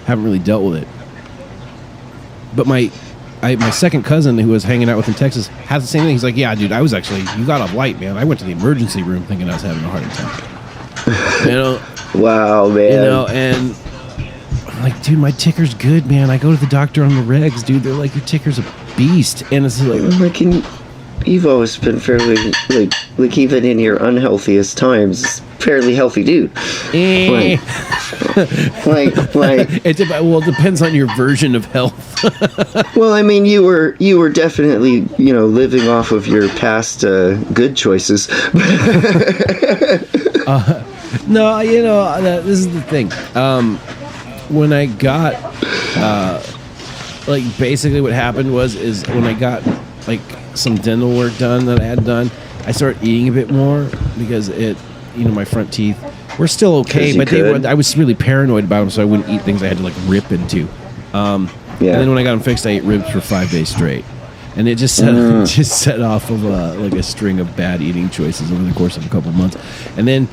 haven't really dealt with it. But my second cousin, who was hanging out with in Texas, has the same thing. He's like, yeah, dude, you got off light, man. I went to the emergency room thinking I was having a heart attack. Wow, man. And I'm like, dude, my ticker's good, man. I go to the doctor on the regs, dude. They're like, your ticker's a beast. And it's like, you've always been fairly, like even in your unhealthiest times, fairly healthy dude. It depends on your version of health. Well, I mean, you were definitely, living off of your past good choices. No, this is the thing. When I got like basically what happened is when I got like some dental work done that I had done, I started eating a bit more because my front teeth were still okay, but I was really paranoid about them, so I wouldn't eat things I had to like rip into. And then when I got them fixed, I ate ribs for 5 days straight, and it just set off of like a string of bad eating choices over the course of a couple of months. And then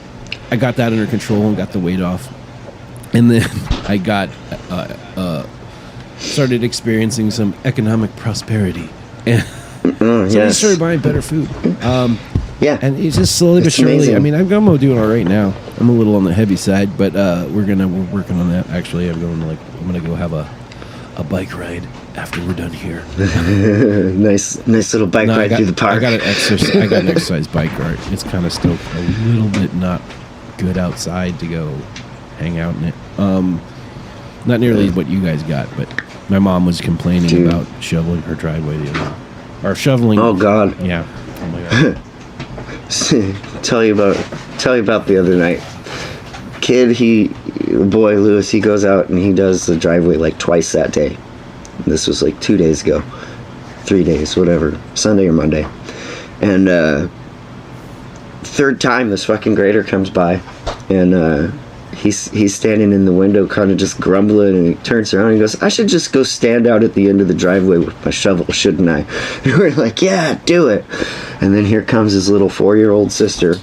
I got that under control and got the weight off, and then I got started experiencing some economic prosperity, and so I started buying better food. And it's just slowly but surely. Amazing. I mean, I'm doing all right now. I'm a little on the heavy side, but we're working on that. Actually, I'm gonna go have a bike ride after we're done here. nice little bike ride through the park. I got an exercise bike ride. It's kind of still a little bit not good outside to go hang out in it. Not nearly what you guys got, but my mom was complaining about shoveling her driveway the other day. Or shoveling. Oh God. Yeah. Oh my God. Tell you about the other night. Boy Lewis, he goes out and he does the driveway like twice that day. This was like 2 days ago, 3 days, whatever, Sunday or Monday. And third time this fucking grader comes by, and he's standing in the window kind of just grumbling, and he turns around and he goes, I should just go stand out at the end of the driveway with my shovel, shouldn't I? And we're like, yeah, do it. And then here comes his little 4-year-old sister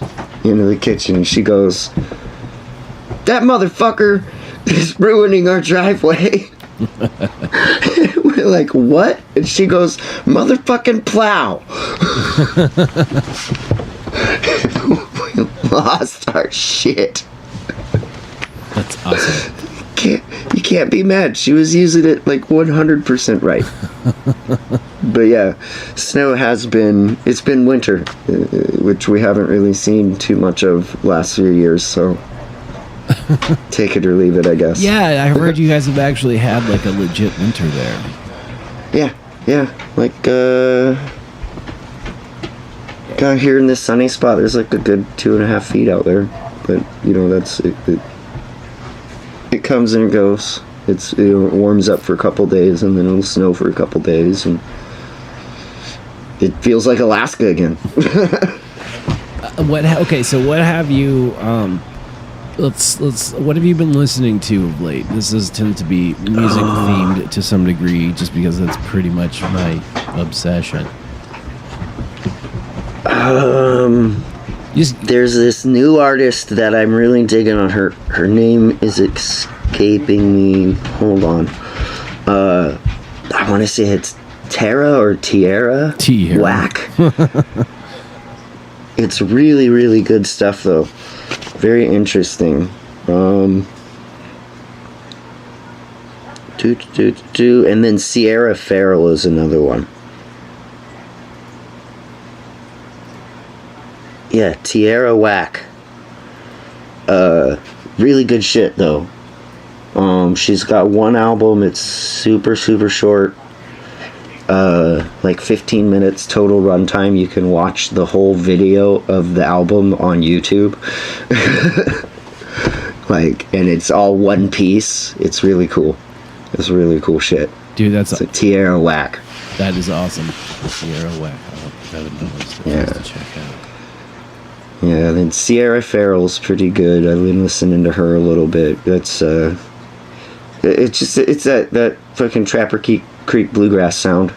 into the kitchen, and she goes, that motherfucker is ruining our driveway. We're like, what? And she goes, motherfucking plow. We lost our shit. That's awesome. You can't be mad. She was using it like 100% right. But yeah, snow it's been winter, which we haven't really seen too much of last few years, so take it or leave it, I guess. Yeah, I heard you guys have actually had like a legit winter there. Yeah, like got here in this sunny spot, there's like a good 2.5 feet out there, but that's it. It comes and it goes. It warms up for a couple days, and then it'll snow for a couple days, and it feels like Alaska again. Okay, so what have you? What have you been listening to of late? This tends to be music themed to some degree, just because that's pretty much my obsession. There's this new artist that I'm really digging on. Her name is escaping me. Hold on. I want to say it's Tara or Tierra. Whack. It's really, really good stuff, though. Very interesting. And then Sierra Farrell is another one. Yeah, Tierra Whack. Really good shit, though. She's got one album. It's super, super short. Like 15 minutes total runtime. You can watch the whole video of the album on YouTube. And it's all one piece. It's really cool. It's really cool shit. Dude, that's a Tierra Whack. That is awesome. Tierra Whack. I would know to check out. Yeah, then Sierra Farrell's pretty good. I've been listening to her a little bit. That's it's that fucking Trapper Creek bluegrass sound,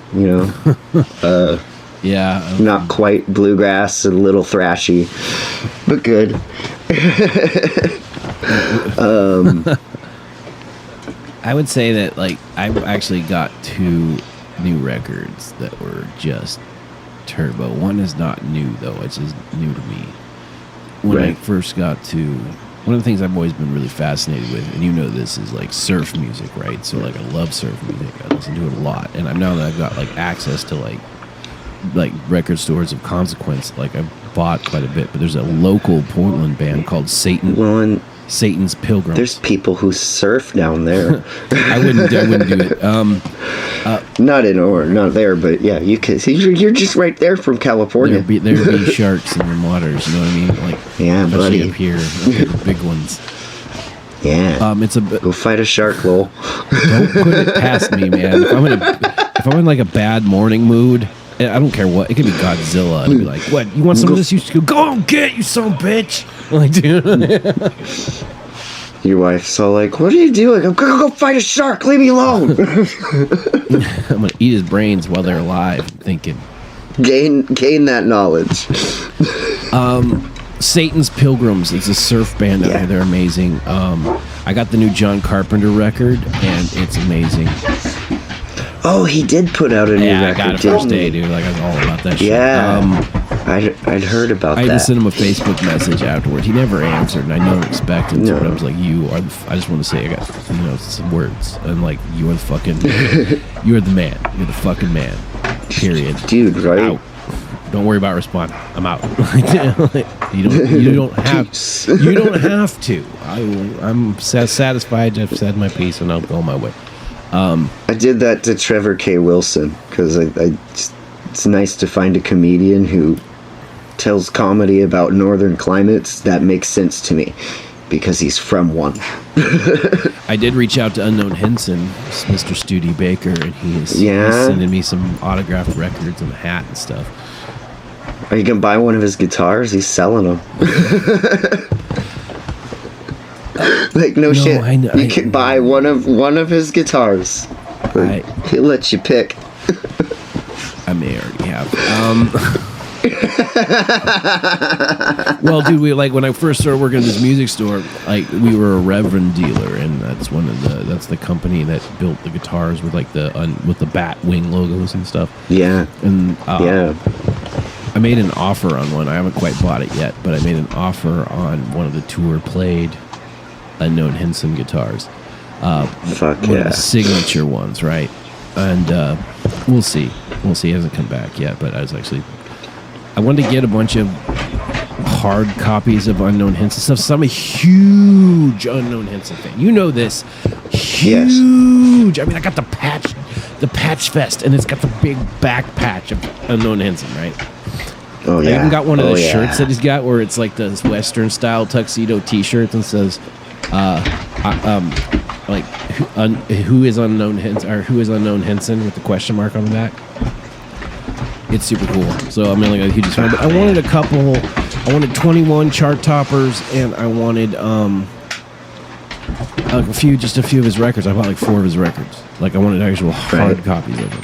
Yeah. Not quite bluegrass, a little thrashy, but good. I would say that I actually got 2 new records that were just turbo. One is not new though; it's just new to me. When I first got to, one of the things I've always been really fascinated with, and this is like surf music, right? So I love surf music. I listen to it a lot, and now that I've got access to like record stores of consequence, I bought quite a bit. But there's a local Portland band called Satan. Well, Satan's Pilgrims. There's people who surf down there. I wouldn't do it. Not there, but yeah, you can. You're just right there from California. There'd be sharks in the waters. You know what I mean? Yeah, buddy. Up here, the big ones. Yeah. It's a Go fight a shark, Lowell. don't put it past me, man. If I'm in like a bad morning mood, I don't care what. It could be Godzilla. I'd be like, "What? You want some of this? You should go on, get you son of a bitch!" I'm like, dude. Your wife's all like, "What are you doing? I'm gonna go fight a shark. Leave me alone." I'm gonna eat his brains while they're alive. Thinking, gain that knowledge. Satan's Pilgrims. It's a surf band out here. They're amazing. I got the new John Carpenter record, and it's amazing. Oh, he did put out a new record. I got it first day, dude. Like, I was all about that shit. Yeah. I'd heard about that. I had to send him a Facebook message afterwards. He never answered, and I don't expect him to. But I was like, I just want to say, I got, some words. And, like, you are the fucking, you are the man. You're the fucking man. Period. Dude, right? Out. Don't worry about responding. I'm out. You don't have to. I'm satisfied. I've said my piece, and I'll go my way. I did that to Trevor K. Wilson because it's nice to find a comedian who tells comedy about northern climates that makes sense to me because he's from one. I did reach out to Unknown Henson, Mr. Studi Baker, and he's sending me some autographed records and a hat and stuff. Are you gonna buy one of his guitars? He's selling them. Like no shit. You can buy one of his guitars. He'll let you pick. I may already have. Well, dude, when I first started working at this music store, we were a Reverend dealer, and that's the company that built the guitars with with the bat wing logos and stuff. Yeah. And I made an offer on one. I haven't quite bought it yet, but I made an offer on one of the tour played Unknown Henson guitars. One of the signature ones, right? And we'll see. He hasn't come back yet, but I wanted to get a bunch of hard copies of Unknown Henson stuff. So I'm a huge Unknown Henson fan. You know this. Huge. Yes. I mean, I got the patch vest, and it's got the big back patch of Unknown Henson, right? Oh, yeah. I even got one of the shirts that he's got where it's like this Western style tuxedo t-shirt and says, who is Unknown Henson, or who is Unknown Henson with the question mark on the back. It's super cool. So I'm like a huge fan. But I wanted I wanted 21 chart toppers, and I wanted a few of his records. I bought like 4 of his records. Like I wanted actual hard copies of them.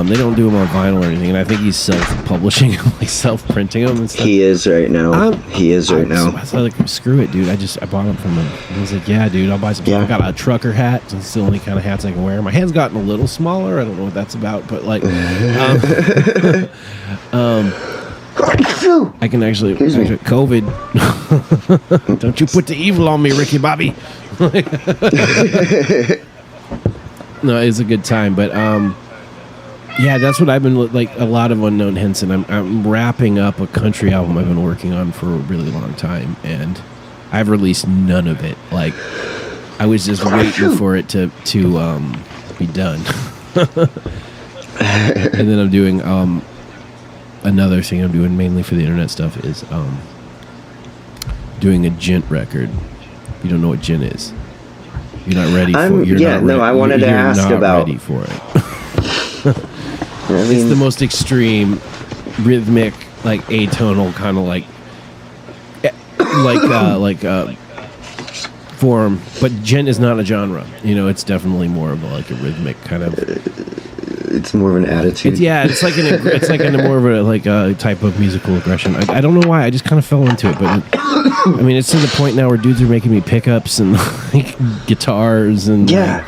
They don't do them on vinyl or anything, and I think he's self-publishing them, like self-printing them and stuff. He is right now. I was like, screw it, dude. I bought them from him. I was like, yeah, dude, I'll buy some. Yeah. I got a trucker hat. It's the only kind of hats I can wear. My hand's gotten a little smaller. I don't know what that's about, but like, I can actually COVID. Don't you put the evil on me, Ricky Bobby. No, it's a good time, but yeah, that's what I've been like. A lot of Unknown Henson. I'm wrapping up a country album I've been working on for a really long time, and I've released none of it. Like I was just waiting for it to be done. And then I'm doing another thing I'm doing mainly for the internet stuff is doing a gent record. You don't know what gent is. You're not ready for it. I wanted to ask about. Ready for it. It's the most extreme, rhythmic, like atonal kind of form. But gent is not a genre. It's definitely more of a rhythmic kind of. It's more of an attitude. It's like more of a type of musical aggression. I don't know why. I just kind of fell into it, but it's to the point now where dudes are making me pickups and guitars and I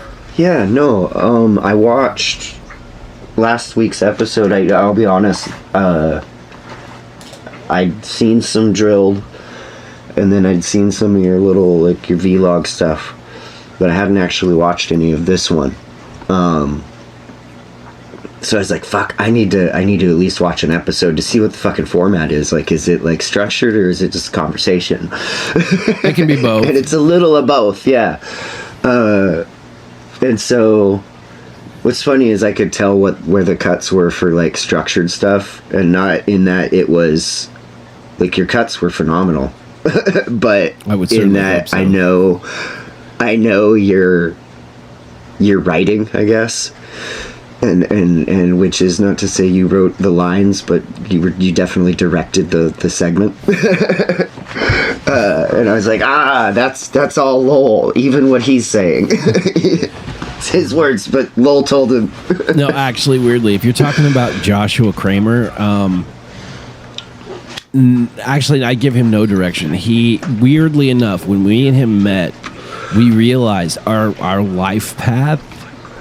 watched last week's episode. I'll be honest. I'd seen some drilled, and then I'd seen some of your little your vlog stuff, but I hadn't actually watched any of this one. So I was like, fuck, I need to at least watch an episode to see what the fucking format is. Like, is it structured or is it just conversation? It can be both. And it's a little of both, yeah. And so what's funny is I could tell where the cuts were for structured stuff, and not in that it was your cuts were phenomenal. But I would in that hope so. I know I know you're writing, I guess, and which is not to say you wrote the lines, but you definitely directed the segment. And I was like, that's all Lowell, even what he's saying. It's his words, but Lowell told him. No, actually, weirdly, if you're talking about Joshua Kramer, actually, I give him no direction. He, weirdly enough, when we and him met, we realized our life path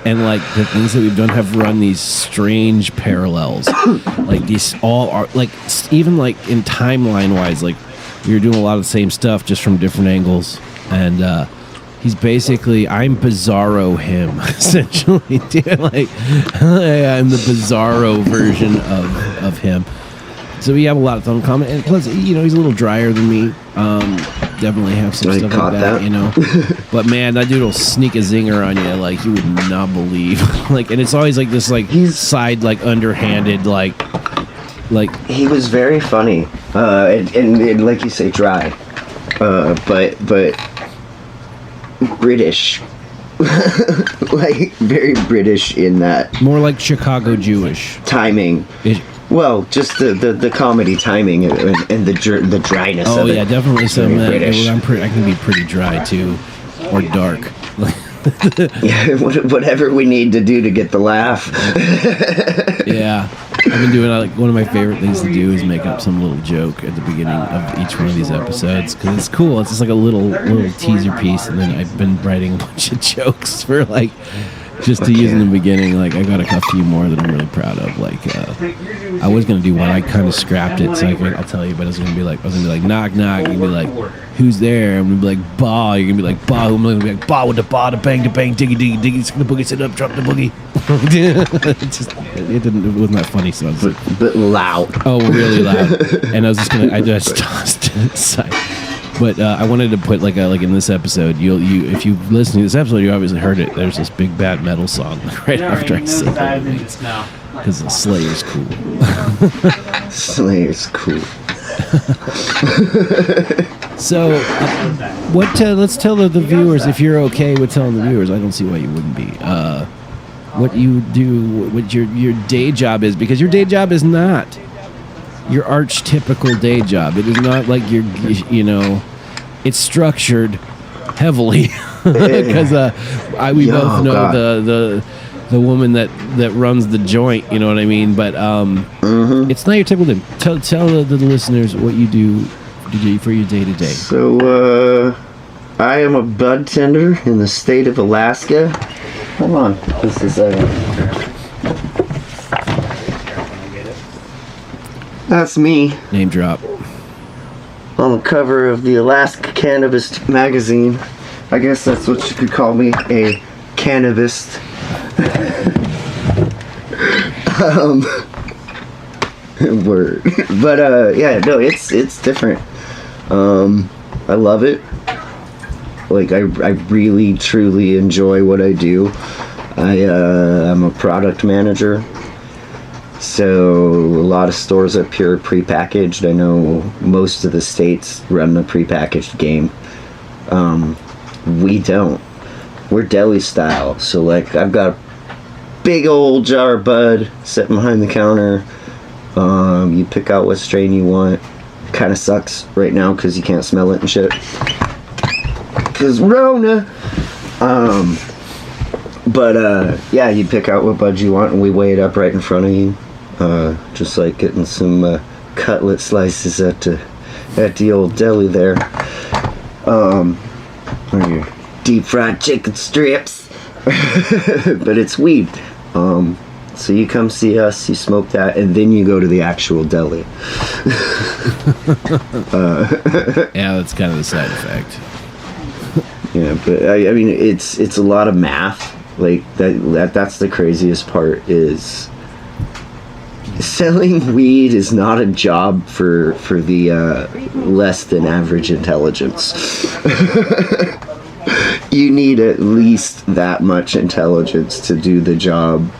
and like the things that we've done have run these strange parallels. Like these all are like, even like in timeline wise, like we were doing a lot of the same stuff just from different angles. And he's basically, I'm Bizarro him, essentially. Dude, like I'm the Bizarro version of him. So we have a lot of fun in common, and plus, you know, he's a little drier than me. Definitely have some stuff like that, you know. But man, that dude will sneak a zinger on you like you would not believe. Like, and it's always like this, like side, like underhanded, like. He was very funny, and like you say, dry, but British, like very British in that. More like Chicago Jewish timing. Well, just the comedy timing and the dryness of it. Oh, yeah, definitely some British. I can be pretty dry, too. Or dark. Yeah, whatever we need to do to get the laugh. Yeah. I've been doing, like, one of my favorite things to do is make up some little joke at the beginning of each one of these episodes, because it's cool. It's just like a little teaser piece, and then I've been writing a bunch of jokes for, like... Just to use in the beginning, like I got a few more that I'm really proud of. Like I was gonna do one, I kind of scrapped it, so I'll tell you. But I was gonna be like, knock knock. You're gonna be like, who's there? I'm gonna be like, bah. You're gonna be like, bah. I'm gonna be like, bah with the bah, the bang, diggy diggy diggy. It's gonna boogie, sit up, drop the boogie. It wasn't that funny. So but loud. Oh, really loud. And I just tossed it aside. But I wanted to put like in this episode, if you listen to this episode, you obviously heard it. There's this big bad metal song right after I say it, because Slayer's cool. Slayer's cool. So, let's tell the viewers, if you're okay with telling the viewers. I don't see why you wouldn't be. What you do, what your day job is, because your day job is not your archetypical day job. It is not like it's structured heavily because we both know the woman that runs the joint, you know what I mean? But it's not your typical day. Tell the listeners what you do for your day to day. So I am a bud tender in the state of Alaska. Hold on, just a second. That's me. Name drop. On the cover of the Alaska Cannabis magazine. I guess that's what you could call me, a cannabist. Word. But yeah, no, it's different. I love it. Like I really truly enjoy what I do. I'm a product manager. So a lot of stores up here are prepackaged. I know most of the states run the prepackaged game. We don't. We're deli style. So like I've got a big old jar of bud sitting behind the counter. You pick out what strain you want. Kind of sucks right now because you can't smell it and shit. Because Rona. But yeah, you pick out what bud you want and we weigh it up right in front of you. Just like getting some cutlet slices at the old deli there. Or your deep fried chicken strips. But it's weed. So you come see us, you smoke that, and then you go to the actual deli. Yeah, that's kind of the side effect. Yeah, but I mean, it's a lot of math. Like that's the craziest part is selling weed is not a job for the less than average intelligence. You need at least that much intelligence to do the job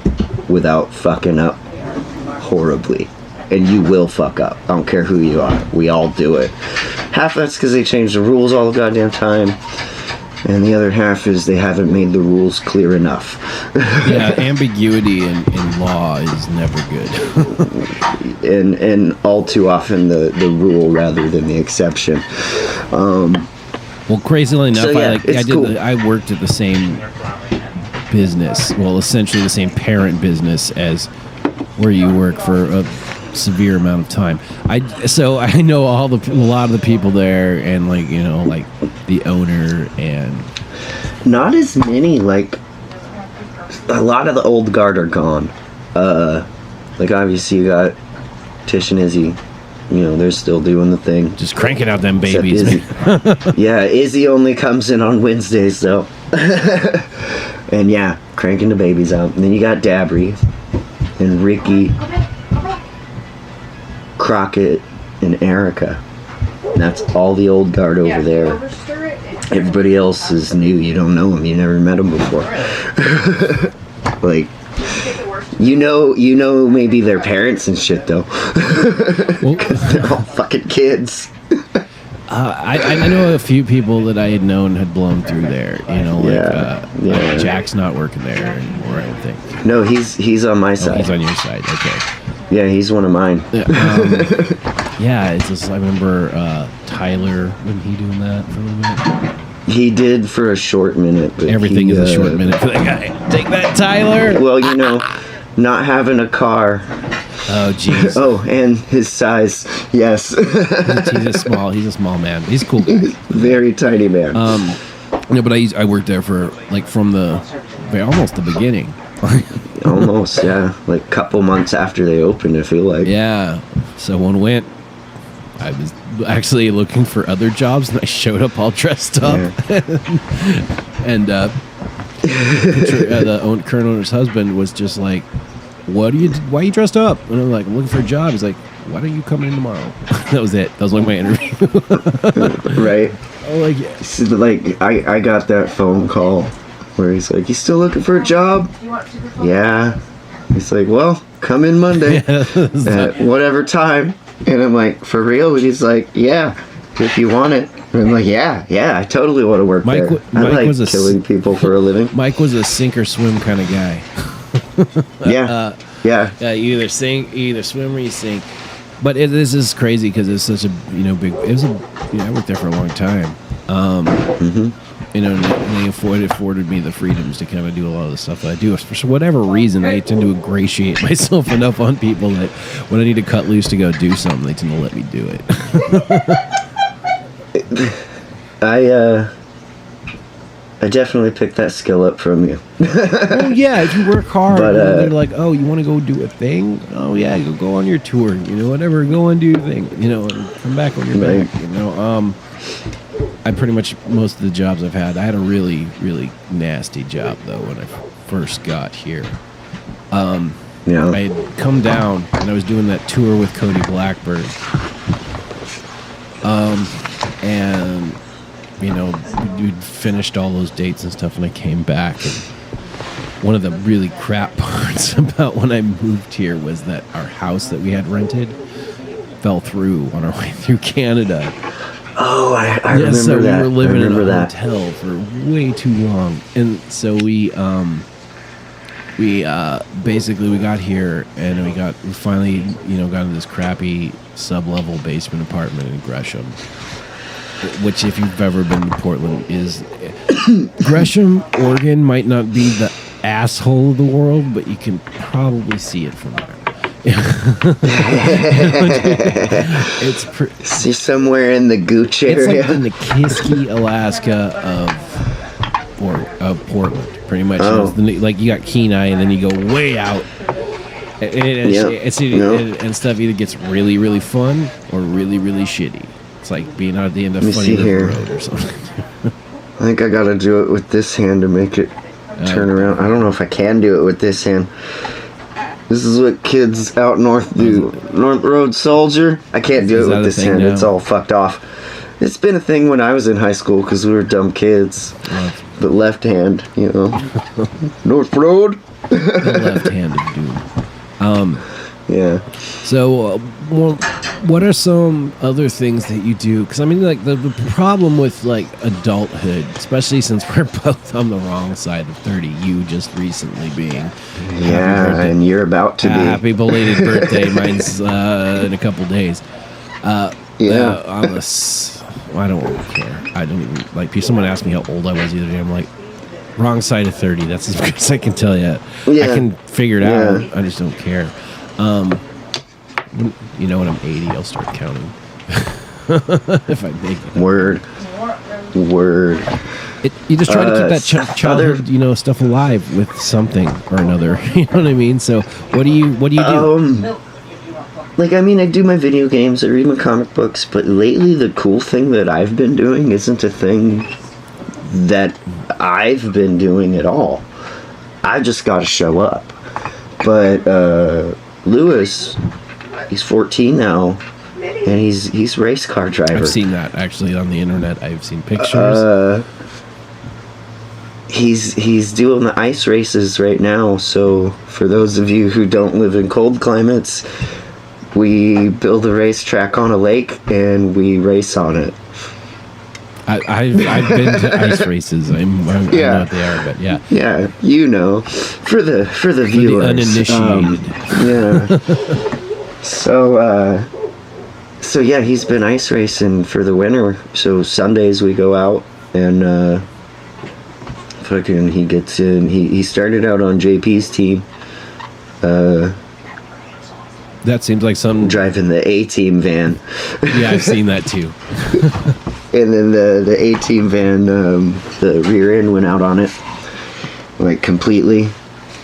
without fucking up horribly. And you will fuck up. I don't care who you are. We all do it. Half that's because they change the rules all the goddamn time. and the other half is they haven't made the rules clear enough. Yeah, ambiguity in law is never good. and all too often the rule rather than the exception. Well, crazily enough, So, yeah, it's cool. I worked at the same business, well, essentially the same parent business as where you work for a severe amount of time. So I know a lot of the people there, and like, you know, like the owner, and not as many. Like a lot of the old guard are gone. Like obviously you got Tish and Izzy. You know, they're still doing the thing. just cranking out them babies. Izzy. Yeah, Izzy only comes in on Wednesdays though. And yeah, cranking the babies out. And then you got Dabry and Ricky, Crockett, and Erica. And that's all the old guard over there. Everybody else is new. You don't know them. You never met them before. Like, you know maybe their parents and shit though. Well, They're all fucking kids. I know a few people that I had known had blown through there. You know, like, like Jack's not working there anymore, I don't think. No, he's on my side. He's on your side, okay. Yeah, he's one of mine. Yeah, it's just, I remember Tyler, wasn't he doing that for a little minute? He did for a short minute. But Everything is a short minute for that guy. Take that, Tyler! Well, you know, not having a car. Oh, jeez. Oh, and his size. Yes. He's a small man. He's a cool guy. Very tiny man. No, but I worked there for, like, from almost the beginning. Almost, yeah. Like a couple months after they opened, I feel like. Yeah. So when went, I was actually looking for other jobs, and I showed up all dressed up. Yeah. And the current owner's husband was just like, why are you dressed up? And I'm like, I'm looking for a job. He's like, why don't you come in tomorrow? That was it. That was like my interview. Right. Oh, like, yeah. So, like, I got that phone call where he's like, you still looking for a job? Yeah. He's like, well, come in Monday at whatever time. And I'm like, for real? And he's like, yeah, if you want it. And I'm like, yeah, I totally want to work there. I like killing people for a living. Mike was a sink or swim kind of guy. Yeah. You either swim or you sink. But this is crazy because it's such a big. I worked there for a long time. You know, and they afforded me the freedoms to kind of do a lot of the stuff that I do. For whatever reason, I tend to ingratiate myself enough on people that when I need to cut loose to go do something, they tend to let me do it. I definitely picked that skill up from you. Oh yeah, if you work hard, but, they're like, oh, you want to go do a thing? Oh yeah, go on your tour, whatever, go and do your thing, and come back on your back, I pretty much, most of the jobs I've had, I had a really, really nasty job though when I first got here. I had come down and I was doing that tour with Cody Blackbird. And we'd finished all those dates and stuff, and I came back, and one of the really crap parts about when I moved here was that our house that we had rented fell through on our way through Canada. Oh, I remember so that. We were living in a hotel for way too long, and so we basically got here, and we finally got into this crappy sub-level basement apartment in Gresham. Which, if you've ever been to Portland, is Gresham, Oregon might not be the asshole of the world, but you can probably see it from there. See somewhere in the Gooch area. It's like in the Kiski, Alaska of Portland, pretty much. Oh. Like you got Kenai, and then you go way out. And stuff either gets really, really fun or really, really shitty. It's like being out at the end of Funny River Road or something. I think I gotta do it with this hand to make it turn around. I don't know if I can do it with this hand. This is what kids out north do. North Road Soldier. I can't do it with this hand. Now? It's all fucked off. It's been a thing when I was in high school because we were dumb kids. But left hand, North Road. The left-handed dude. Yeah. So what are some other things that you do? Because I mean, like the problem with like adulthood, especially since we're both on the wrong side of 30. You just recently being, and you're about to be. Happy belated birthday. Mine's in a couple days. I don't really care. I don't even like. Someone asked me how old I was the other day. I'm like, wrong side of 30. That's as good as I can tell you. Yeah. I can figure it out. I just don't care. You know, when I'm 80, I'll start counting. If I make it. Word. You just try to keep that childhood, stuff alive with something or another. You know what I mean? So, what do you do? Like, I mean, I do my video games, I read my comic books, but lately the cool thing that I've been doing isn't a thing that I've been doing at all. I just got to show up. But Lewis, he's 14 now, and he's race car driver. I've seen that actually on the internet. I've seen pictures. He's doing the ice races right now. So for those of you who don't live in cold climates, we build a racetrack on a lake and we race on it. I've been to ice races. I know what they are, but yeah. Yeah, for the viewers, the uninitiated. So yeah, he's been ice racing for the winter. So Sundays we go out and fucking he gets in. He started out on JP's team. That seems like some driving the A-team van. Yeah, I've seen that too. And then the A-team van, the rear end went out on it, like completely.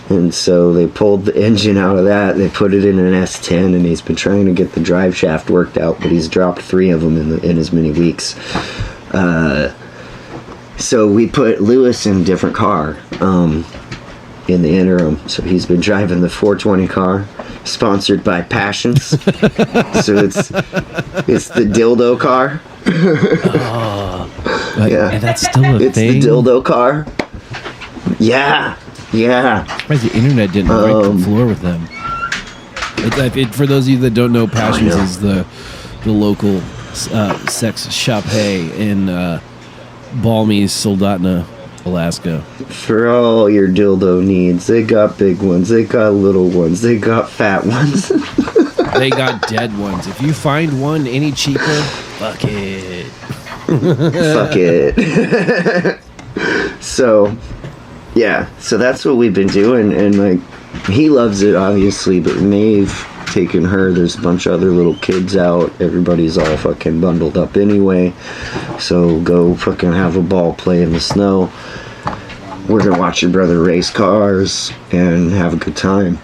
And so they pulled the engine out of that. They put it in an S10, and he's been trying to get the drive shaft worked out, but he's dropped 3 of them in as many weeks. So we put Lewis in a different car in the interim. So he's been driving the 420 car, sponsored by Passions. So it's the dildo car. Yeah, that's still a thing. It's the dildo car. Yeah. I'm surprised the internet didn't wipe the floor with them. For those of you that don't know, Passions is the local sex shop in balmy Soldotna, Alaska. For all your dildo needs, they got big ones, they got little ones, they got fat ones. They got dead ones. If you find one any cheaper, fuck it. Fuck it. So that's what we've been doing, and like he loves it obviously, but Maeve taking her, there's a bunch of other little kids out, everybody's all fucking bundled up anyway, so go fucking have a ball, play in the snow. We're gonna watch your brother race cars and have a good time.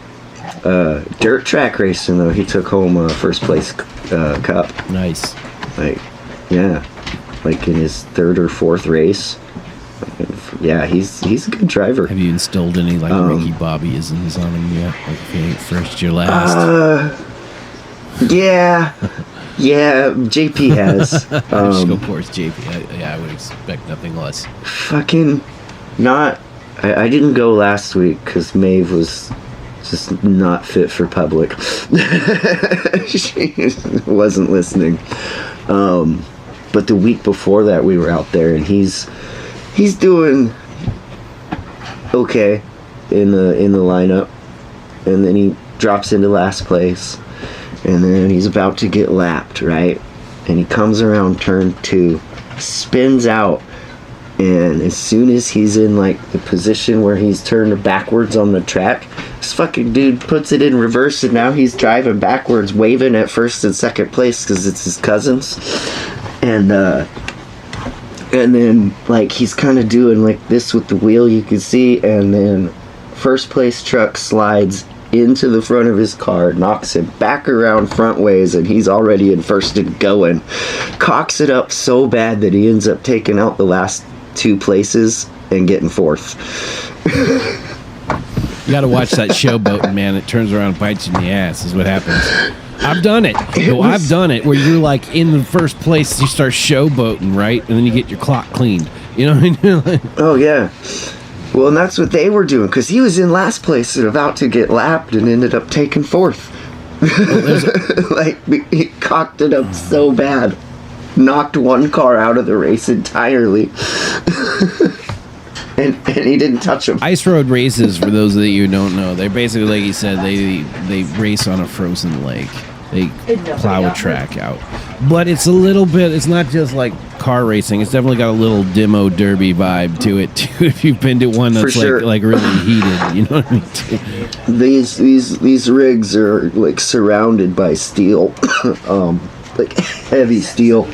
Dirt track racing though, he took home a first place cup. Nice. Like in his 3rd or 4th race. Yeah, he's a good driver. Have you instilled any Ricky Bobby-isms on him yet? Like if you ain't first, you're last. Yeah, JP has. Just go towards JP. I would expect nothing less. Fucking not. I didn't go last week because Maeve was just not fit for public. She wasn't listening. But the week before that, we were out there, and he's doing okay in the lineup, and then he drops into last place, and then he's about to get lapped, right? And he comes around turn 2, spins out, and as soon as he's in like the position where he's turned backwards on the track, this fucking dude puts it in reverse, and now he's driving backwards, waving at first and second place because it's his cousins. And then like he's kind of doing like this with the wheel, you can see, and then first place truck slides into the front of his car, knocks him back around front ways, and he's already in first and going. Cocks it up so bad that he ends up taking out the last 2 places and getting 4th. You gotta watch that showboating, man. It turns around and bites you in the ass is what happens. I've done it. I've done it where you're like in the first place, you start showboating, right? And then you get your clock cleaned. You know what I mean? Oh, yeah. Well, and that's what they were doing, because he was in last place and about to get lapped and ended up taking 4th. Like, he cocked it up so bad. Knocked one car out of the race entirely. and he didn't touch him. Ice road races, for those of you who don't know, they're basically, like he said, they race on a frozen lake. They plow a track out. But it's a little bit, it's not just like car racing. It's definitely got a little demo derby vibe to it, too, if you've been to one that's sure. like really heated. You know what I mean? Too. These rigs are, like, surrounded by steel. Like, heavy steel.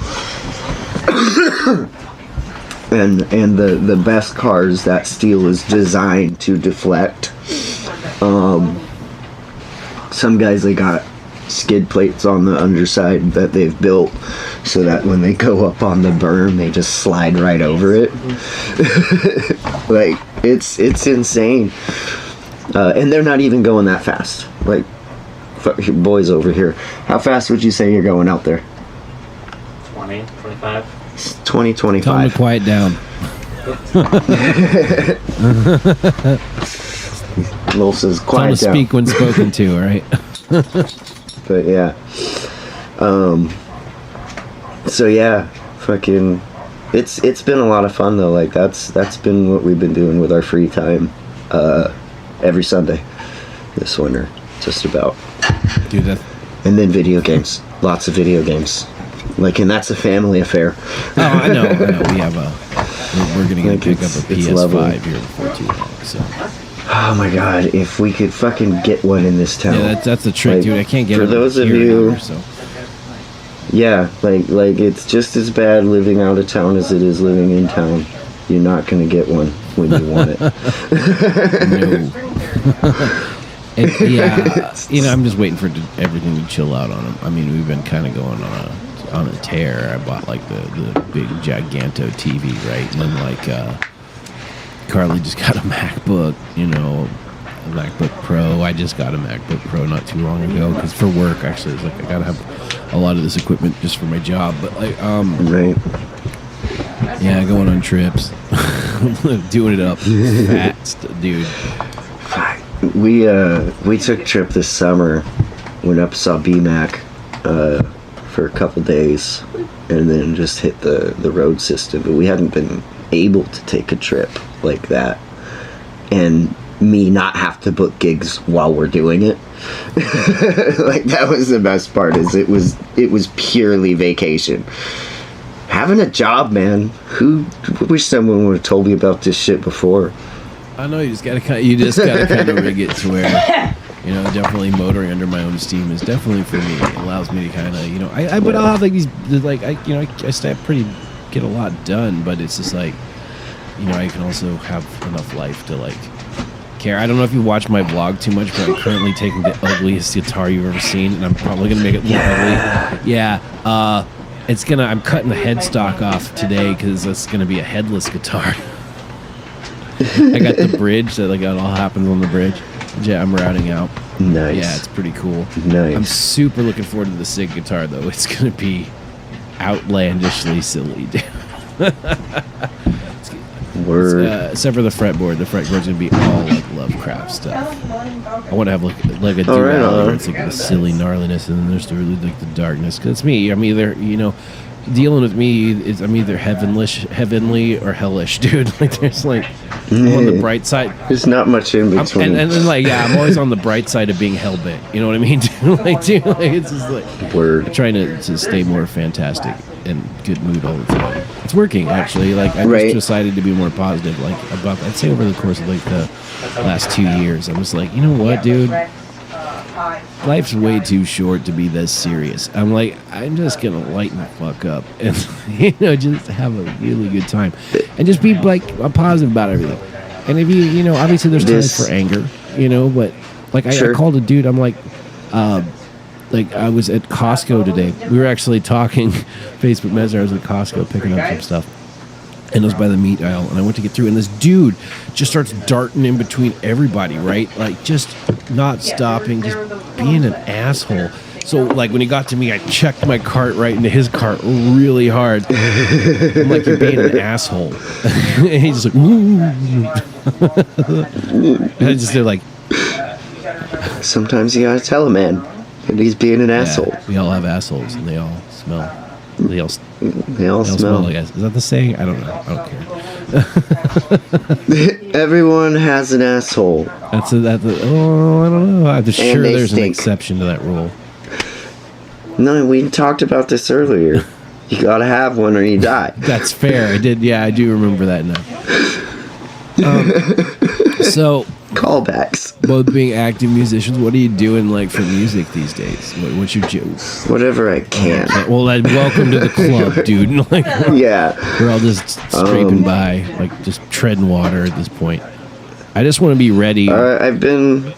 and the best cars, that steel is designed to deflect. Some guys, they got skid plates on the underside that they've built so that when they go up on the berm, they just slide right over it. Like, it's insane. And they're not even going that fast. Like, boys over here, how fast would you say you're going out there? 20, 25. 20, 25. Tell them to quiet down. Lowell says, Tell them quiet to down. speak when spoken to, all right? But yeah. So yeah, fucking, it's been a lot of fun though. Like, that's been what we've been doing with our free time, every Sunday this winter, just about. Do that. And then video games, lots of video games. Like, and that's a family affair. Oh, I know. We have we're gonna Like, pick up a it's PS5 lovely. here before too long. So Oh my god, if we could fucking get one in this town. yeah, that's the trick, Like, dude. I can't get for it those of here you- anymore, so. Yeah, like it's just as bad living out of town as it is living in town. You're not gonna get one when you want it. No. Yeah, you know, I'm just waiting for everything to chill out on them. I mean, we've been kind of going on a tear. I bought like the big Giganto TV, right? And then like Carly just got a MacBook, you know, a MacBook Pro. I just got a MacBook Pro not too long ago because for work, actually, it's like I gotta have a lot of this equipment just for my job. But like, Right. yeah, going on trips, doing it up fast, dude. We took a trip this summer. Went up, saw BMAC for a couple days, and then just hit the road system. But we hadn't been able to take a trip like that, and me not have to book gigs while we're doing it. Like, that was the best part. Is it was purely vacation. Having a job, man. Who wish someone would have told me about this shit before. I know you just gotta kind of rig it to where, you know, definitely motoring under my own steam is definitely for me. It allows me to kind of, you know, but I'll have like these, like, I stay get a lot done, but it's just like, you know, I can also have enough life to like care. I don't know if you watch my vlog too much, but I'm currently taking the ugliest guitar you've ever seen, and I'm probably gonna make it more ugly. Yeah, I'm cutting the headstock off today because it's gonna be a headless guitar. I got the bridge that like it all happens on the bridge. Yeah, I'm routing out. Nice. Yeah, it's pretty cool. Nice. I'm super looking forward to the SIG guitar though. It's gonna be outlandishly silly. Word. Except for the fretboard. The fretboard's gonna be all like Lovecraft stuff. I want to have like a duality where it's like the silly gnarliness, and then there's the really like the darkness. Cause it's me. I'm either, you know, dealing with me is I'm either heavenly or hellish, dude. Like there's like I'm on the bright side. There's not much in between. And then like I'm always on the bright side of being hell bent. You know what I mean? Dude, like it's just like Word. I'm trying to stay more fantastic and good mood all the time. It's working actually. Like I just decided to be more positive. Like I'd say over the course of like the last 2 years, I was like, you know what, dude? Life's way too short to be this serious. I'm like, I'm just gonna lighten the fuck up and you know, just have a really good time and just be like positive about everything. And if you know, obviously there's times for anger, you know, but like I called a dude. I'm like I was at Costco today. We were actually talking Facebook Messenger. I was at Costco picking up some stuff. And it was by the meat aisle, and I went to get through, and this dude just starts darting in between everybody, right? Like, just not stopping, just being an asshole. So, like, when he got to me, I checked my cart right into his cart really hard. I'm like, you're being an asshole. And he's just like, ooh. And I just, they're like... Sometimes you gotta tell a man. And he's being an asshole. We all have assholes, and they all smell. They all smell. like us. Is that the saying? I don't know. I don't care. Everyone has an asshole. I don't know. I'm sure there's an stink. exception to that rule. No, we talked about this earlier. You gotta have one or you die. That's fair. I do remember that now. So, callbacks. Both being active musicians, what are you doing like for music these days? What's your joke? Whatever I can. Well, welcome to the club, dude. Like, yeah, we're all just scraping by, like just treading water at this point. I just want to be ready. I've been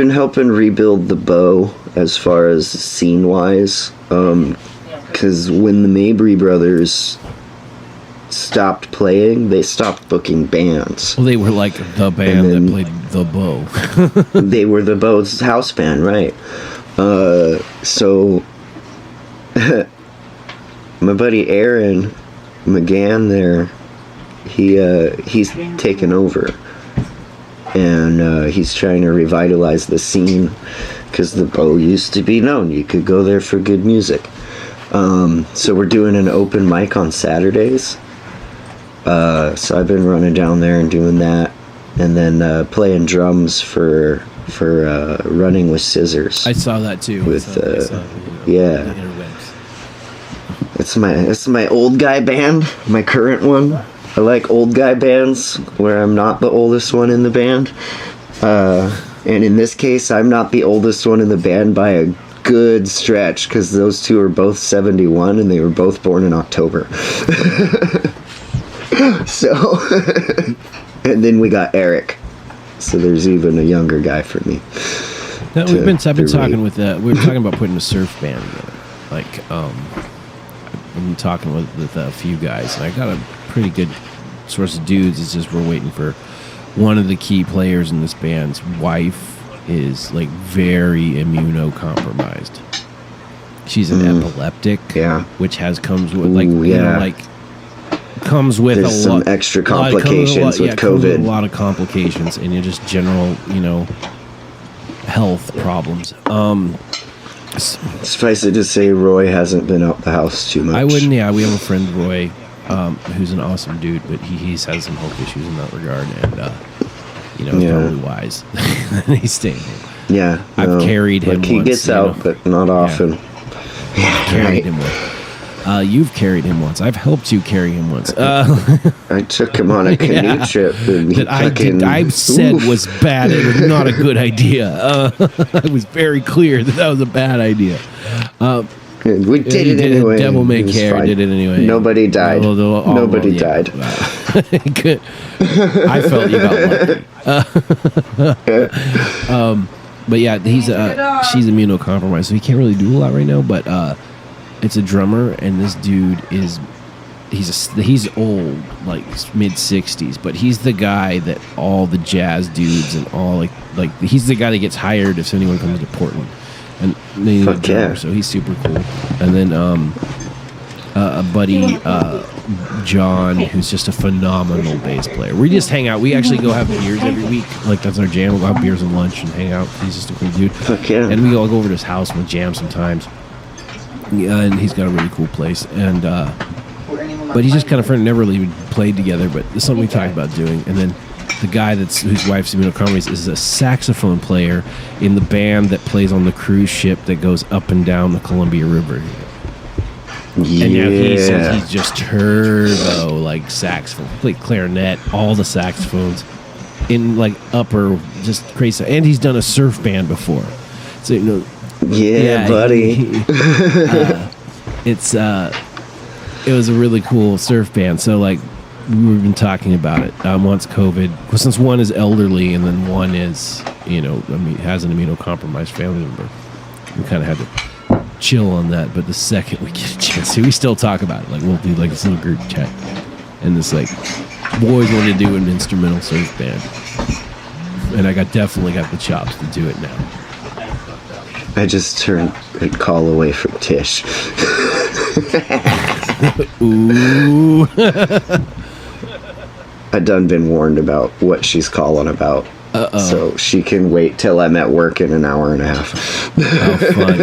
helping rebuild the bow as far as scene wise, because when the Mabry brothers stopped playing, they stopped booking bands. Well, they were like the band that played the bow. They were the Bow's house band, right? So my buddy Aaron McGann there, he's taken over, and he's trying to revitalize the scene, because the Bow used to be known. You could go there for good music. So we're doing an open mic on Saturdays. So I've been running down there and doing that, and then playing drums for Running with Scissors. I saw that too. Yeah. It's my old guy band, my current one. I like old guy bands where I'm not the oldest one in the band. And in this case, I'm not the oldest one in the band by a good stretch, because those two are both 71 and they were both born in October. So, and then we got Eric. So there's even a younger guy for me. No, I've been talking with we were talking about putting a surf band together. Like, I've been talking with a few guys, and I got a pretty good source of dudes. It's just we're waiting for one of the key players in this band's wife is like very immunocompromised. She's an epileptic, which comes with comes with there's some extra complications with COVID. A lot of complications and just general, health problems. Suffice it to say, Roy hasn't been out the house too much. I wouldn't. Yeah, we have a friend, Roy, who's an awesome dude, but he's had some health issues in that regard, and it's probably wise. He's staying home. Yeah, I've carried him. He gets out, but not often. Yeah, carried him once. You've carried him once. I've helped you carry him once. I took him on a canoe trip. And that I said was bad. It was not a good idea. I was very clear that was a bad idea. We did it anyway. Devil may care. Did it anyway. Nobody died. Nobody died. Good. I felt you got lucky. But yeah, she's immunocompromised, so he can't really do a lot right now. But it's a drummer, and this dude he's old, like mid-60s, but he's the guy that all the jazz dudes and all like he's the guy that gets hired if anyone comes to Portland, and they need a drummer, so he's super cool. And then a buddy, John, who's just a phenomenal bass player. We just hang out. We actually go have beers every week. Like, that's our jam. We'll have beers and lunch and hang out. He's just a cool dude. And we all go over to his house and we jam sometimes. Yeah, and he's got a really cool place. And but he's just kind of friend. Never really played together, but it's something we talked about doing. And then the guy whose wife's immunocompromised is a saxophone player in the band that plays on the cruise ship that goes up and down the Columbia River. Yeah. And now he's just turbo, like saxophone, like clarinet, all the saxophones in like upper, just crazy. And he's done a surf band before, so buddy. It was a really cool surf band. So like we've been talking about it once COVID, since one is elderly and then one is has an immunocompromised family member. We kind of had to chill on that, but the second we get a chance, we still talk about it. Like we'll do like this little group chat, and this like boys want to do an instrumental surf band, and I definitely got the chops to do it now. I just turned a call away from Tish. Ooh. I done been warned about what she's calling about. So she can wait till I'm at work in an hour and a half. Oh, fun.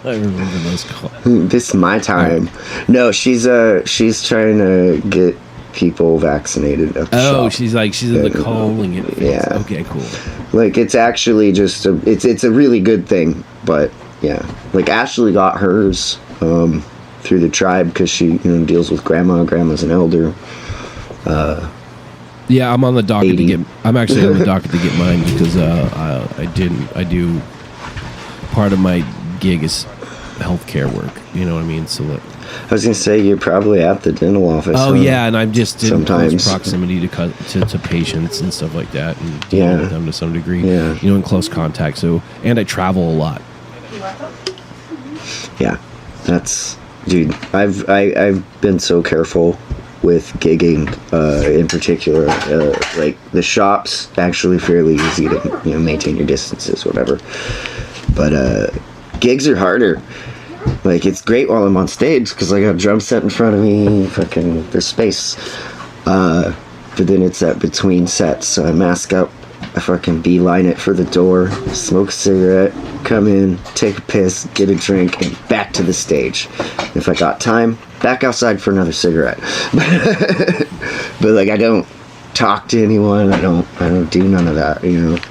I remember those calls. This is my time. No, she's trying to get people vaccinated at the shop. She's in the calling it. Yeah. Okay, cool. Like, it's actually just it's a really good thing. But yeah, like Ashley got hers through the tribe because she deals with grandma. Grandma's an elder. Yeah, I'm on the docket 80. to get. I'm actually on the docket to get mine because I do. Part of my gig is healthcare work. You know what I mean? So that. I was gonna say you're probably at the dental office. Oh yeah, and I'm just in sometimes close proximity to patients and stuff like that, and dealing with them to some degree. Yeah. In close contact. So, and I travel a lot. Yeah, that's dude. I've been so careful with gigging in particular. Like the shop's actually fairly easy to maintain your distances, whatever. But gigs are harder. Like, it's great while I'm on stage because I got a drum set in front of me. Fucking, there's space. But then it's that between sets, so I mask up. I fucking beeline it for the door, smoke a cigarette, come in, take a piss, get a drink, and back to the stage. If I got time, back outside for another cigarette. But like, I don't talk to anyone. I don't do none of that.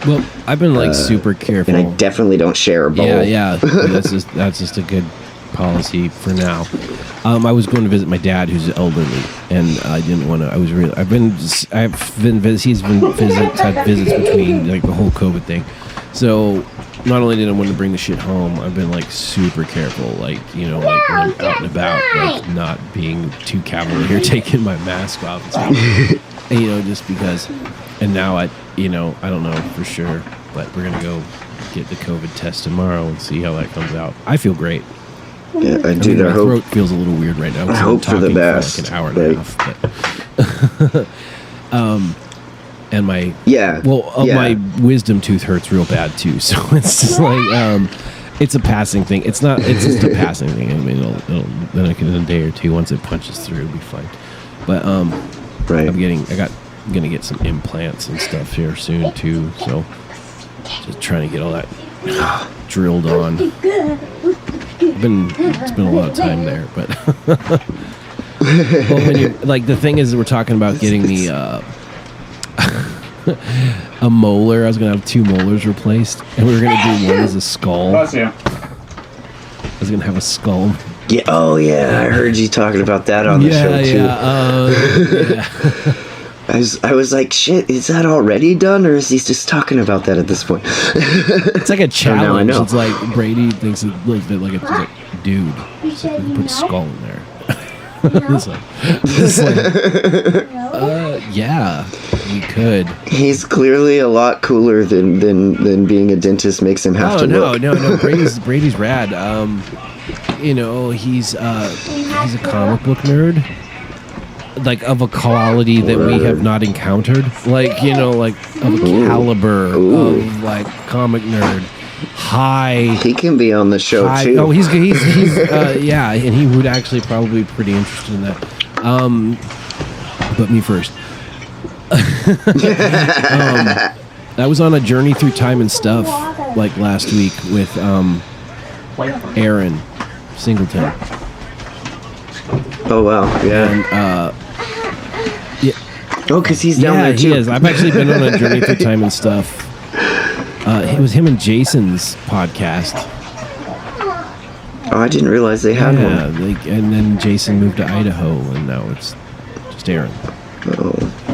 Well, I've been super careful, and I definitely don't share a bowl. Yeah. That's just a good policy for now. I was going to visit my dad, who's elderly, and I didn't want to. I've had visits between like the whole COVID thing. So not only did I want to bring the shit home, I've been like super careful, like when I'm out and about, like not being too cavalier, taking my mask off, and just because. And now I don't know for sure, but we're gonna go get the COVID test tomorrow and see how that comes out. I feel great. Yeah, My throat feels a little weird right now. I hope for the best. For like an hour and a half. But, and my my wisdom tooth hurts real bad too. So it's just like it's a passing thing. It's just a passing thing. I mean, it'll then I can in a day or two once it punches through, it'll be fine. But right. I'm gonna get some implants and stuff here soon too. So just trying to get all that drilled on. It's been a lot of time there, but well, when you like the thing is, we're talking about getting the a molar. I was gonna have 2 molars replaced, and we were gonna do one as a skull. I was gonna have a skull. Yeah. Oh yeah, I heard you talking about that on the show too. Yeah. I was like, shit, is that already done, or is he just talking about that at this point? It's like a challenge. I know. It's like Brady thinks it looks a bit like a dude. It's like, put a skull in there. Yeah, we could. He's clearly a lot cooler than being a dentist makes him have to look. No. Brady's rad. He's a comic book nerd. Like of a quality that we have not encountered, like of a caliber of like comic nerd, high. He can be on the show too. Oh, he's yeah, and he would actually probably be pretty interested in that. But me first. I was on a journey through time and stuff like last week with Aaron Singleton. Oh wow, yeah. And, oh, because he's down there too. He is. I've actually been on a journey through time and stuff. It was him and Jason's podcast. Oh, I didn't realize they had one. And then Jason moved to Idaho, and now it's just Aaron.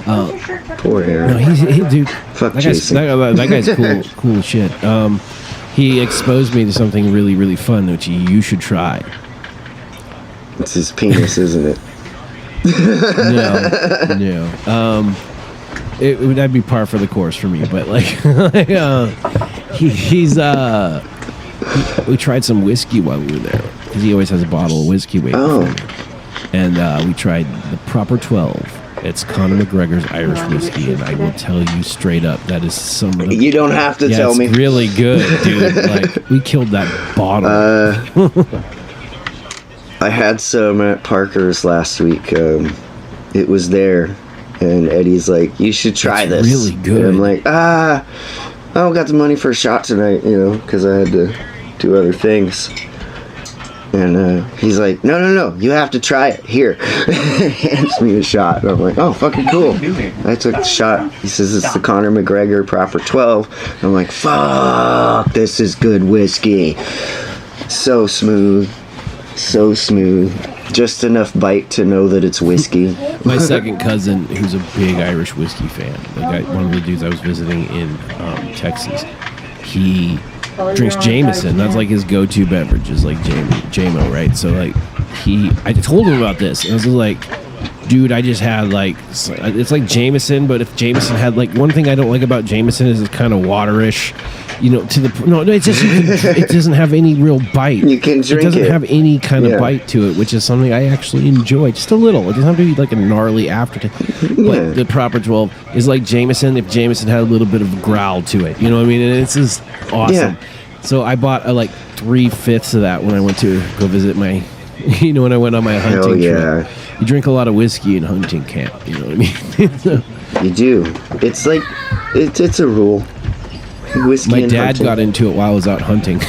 Oh, poor Aaron. No, dude. Fuck that Jason. That guy's cool as shit. He exposed me to something really, really fun, which you should try. It's his penis, isn't it? No. That'd be par for the course for me, but we tried some whiskey while we were there because he always has a bottle of whiskey waiting for me. And we tried the Proper 12. It's Conor McGregor's Irish whiskey, and I will tell you straight up, that is some of the... You don't have to tell me. It's really good, dude. Like, we killed that bottle. I had some at Parker's last week. It was there, And Eddie's like, you should try It's this. really good. And I'm like, I don't got the money for a shot tonight, because I had to do other things. And he's like, no, you have to try it. Here. Hands me a shot. And I'm like, oh, fucking cool. I took the shot. He says it's the Conor McGregor Proper 12. I'm like, fuck, this is good whiskey. So smooth. So smooth. Just enough bite to know that it's whiskey. My second cousin, who's a big Irish whiskey fan, one of the dudes I was visiting in Texas, he drinks Jameson. That's like his go-to beverage, is like JMO, right? So like I told him about this, and I was like, dude, I just had like, it's like Jameson, but if Jameson had like, one thing I don't like about Jameson is it's kind of waterish, it's just, it doesn't have any real bite. You can drink it. It doesn't have any kind of bite to it, which is something I actually enjoy, just a little. It doesn't have to be like a gnarly aftertaste. But the Proper 12 is like Jameson if Jameson had a little bit of a growl to it. You know what I mean? And it's just awesome. Yeah. So I bought like 3/5 of that when I went to go visit my, when I went on my hunting trip. You drink a lot of whiskey in hunting camp. You know what I mean? You do. It's like, it's a rule. Whiskey. My dad got into it while I was out hunting.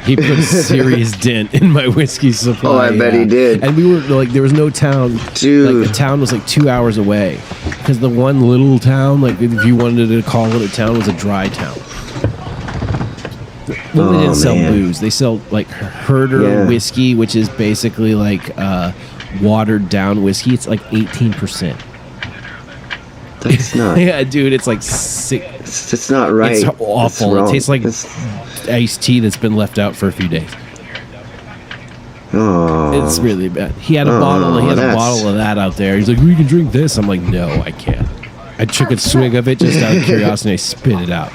He put a serious dent in my whiskey supply. Oh, I bet he did. And we were like, there was no town. Dude. Like, the town was like 2 hours away. Because the one little town, like if you wanted to call it a town, was a dry town. Well, they didn't sell booze. They sell like herder whiskey, which is basically like watered down whiskey. It's like 18%. That's not. Yeah, dude, it's like sick. It's not right. It's awful. It tastes like iced tea that's been left out for a few days. Oh, it's really bad. He had a bottle. He had a bottle of that out there. He's like, "We can drink this." I'm like, "No, I can't." I took a swig of it just out of curiosity. And I spit it out.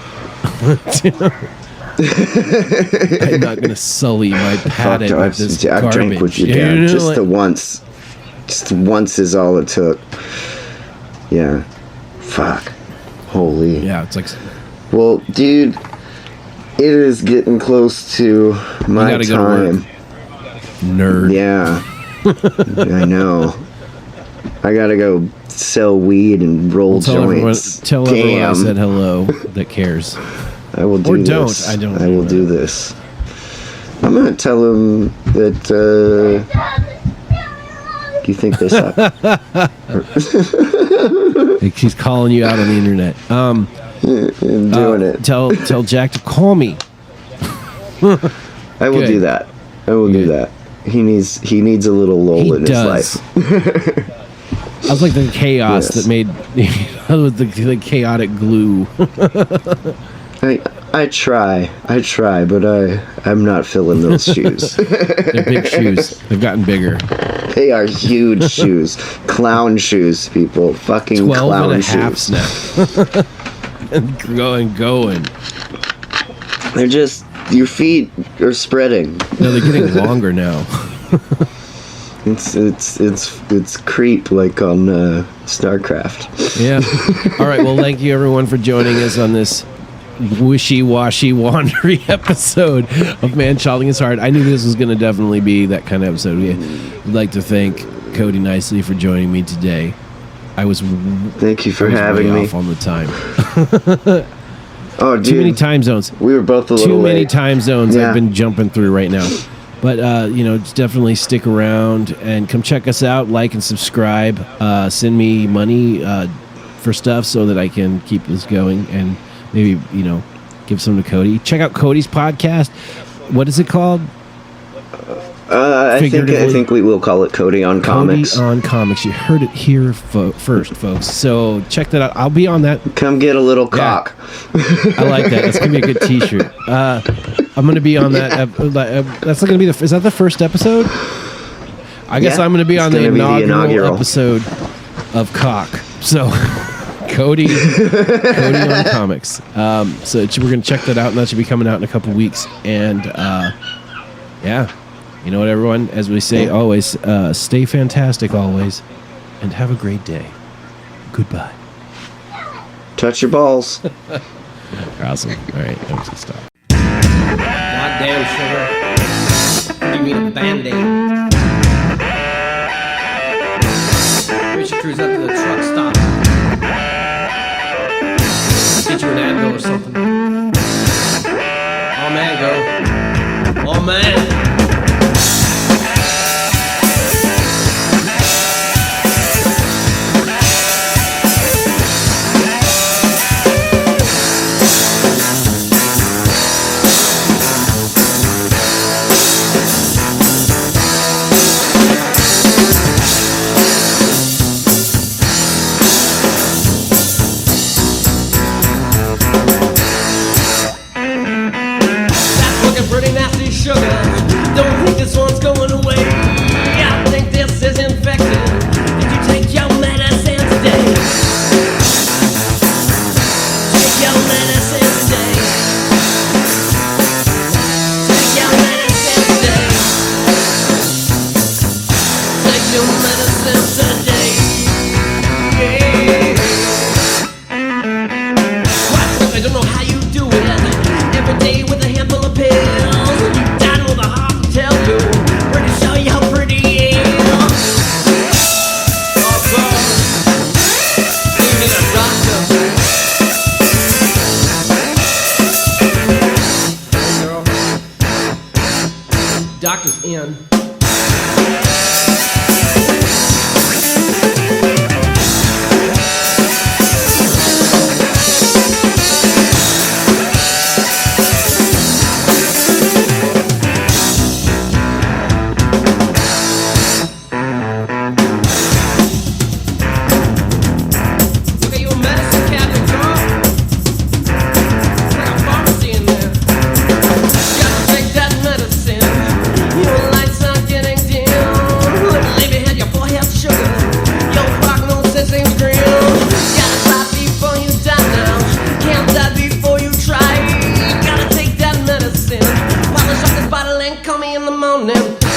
I'm not gonna sully my palate with this garbage. I drank with your dad just the once. Just once is all it took. Yeah. Fuck. Holy. Yeah, it's like. Well, dude, it is getting close to my time. Go to work. Nerd. Yeah. I know. I gotta go sell weed and roll joints. Tell everyone I said hello that cares. I will do this. I don't. I will do this. I'm gonna tell him that you think they suck. He's calling you out on the internet. I'm doing it. Tell Jack to call me. I will do that. I will do that. He needs a little lull in his life. I was like the chaos that made. I was the chaotic glue. I try, but I'm not filling those shoes. They're big shoes. They've gotten bigger. They are huge shoes. Clown shoes, people. Fucking 12 clown and a shoes. half now. And going. They're just, your feet are spreading. No, they're getting longer now. It's creep like on StarCraft. Yeah. All right. Well, thank you everyone for joining us on this wishy-washy wandery episode of ManChilding is Hard. I knew this was going to definitely be that kind of episode. We'd like to thank Cody Nicely for joining me today. Thank you for having me. Off on the time. Oh, dude. Too many time zones. We were both a little Too many late. time zones I've been jumping through right now. But, just definitely stick around and come check us out. Like and subscribe. Send me money for stuff so that I can keep this going and maybe, give some to Cody. Check out Cody's podcast. What is it called? I think we will call it Cody on Comics. Cody on Comics. You heard it here first, folks. So check that out. I'll be on that. Come get a little cock. I like that. That's gonna be a good T-shirt. I'm gonna be on that. That's gonna be is that the first episode? I guess I'm gonna be on the inaugural episode of Cock. So Cody on Comics. So we're gonna check that out, and that should be coming out in a couple weeks. And you know what, everyone? As we say always, stay fantastic always, and have a great day. Goodbye. Touch your balls. Awesome. All right, I'm just gonna stop. Goddamn sugar. Give me a Band-Aid. We should cruise up to the get you an Advil or something. Oh man, go. Oh man. Pretty nasty sugar. Don't think this one's going away. I think this is infected. Did you take your medicine today? Take your medicine today. Take your medicine today. Take your medicine today. What? I don't know how you do it. Every day with a handful of pills. Doctor's in. Look at your medicine cabinet, girl. It's like a pharmacy in there. You gotta take that medicine. Your lights are getting dim. Leave your head, your forehead sugar. Your prognosis ain't grim. Gotta try before you die now. Can't die before you try. Gotta take that medicine. Polish up this bottle and call me in the morning.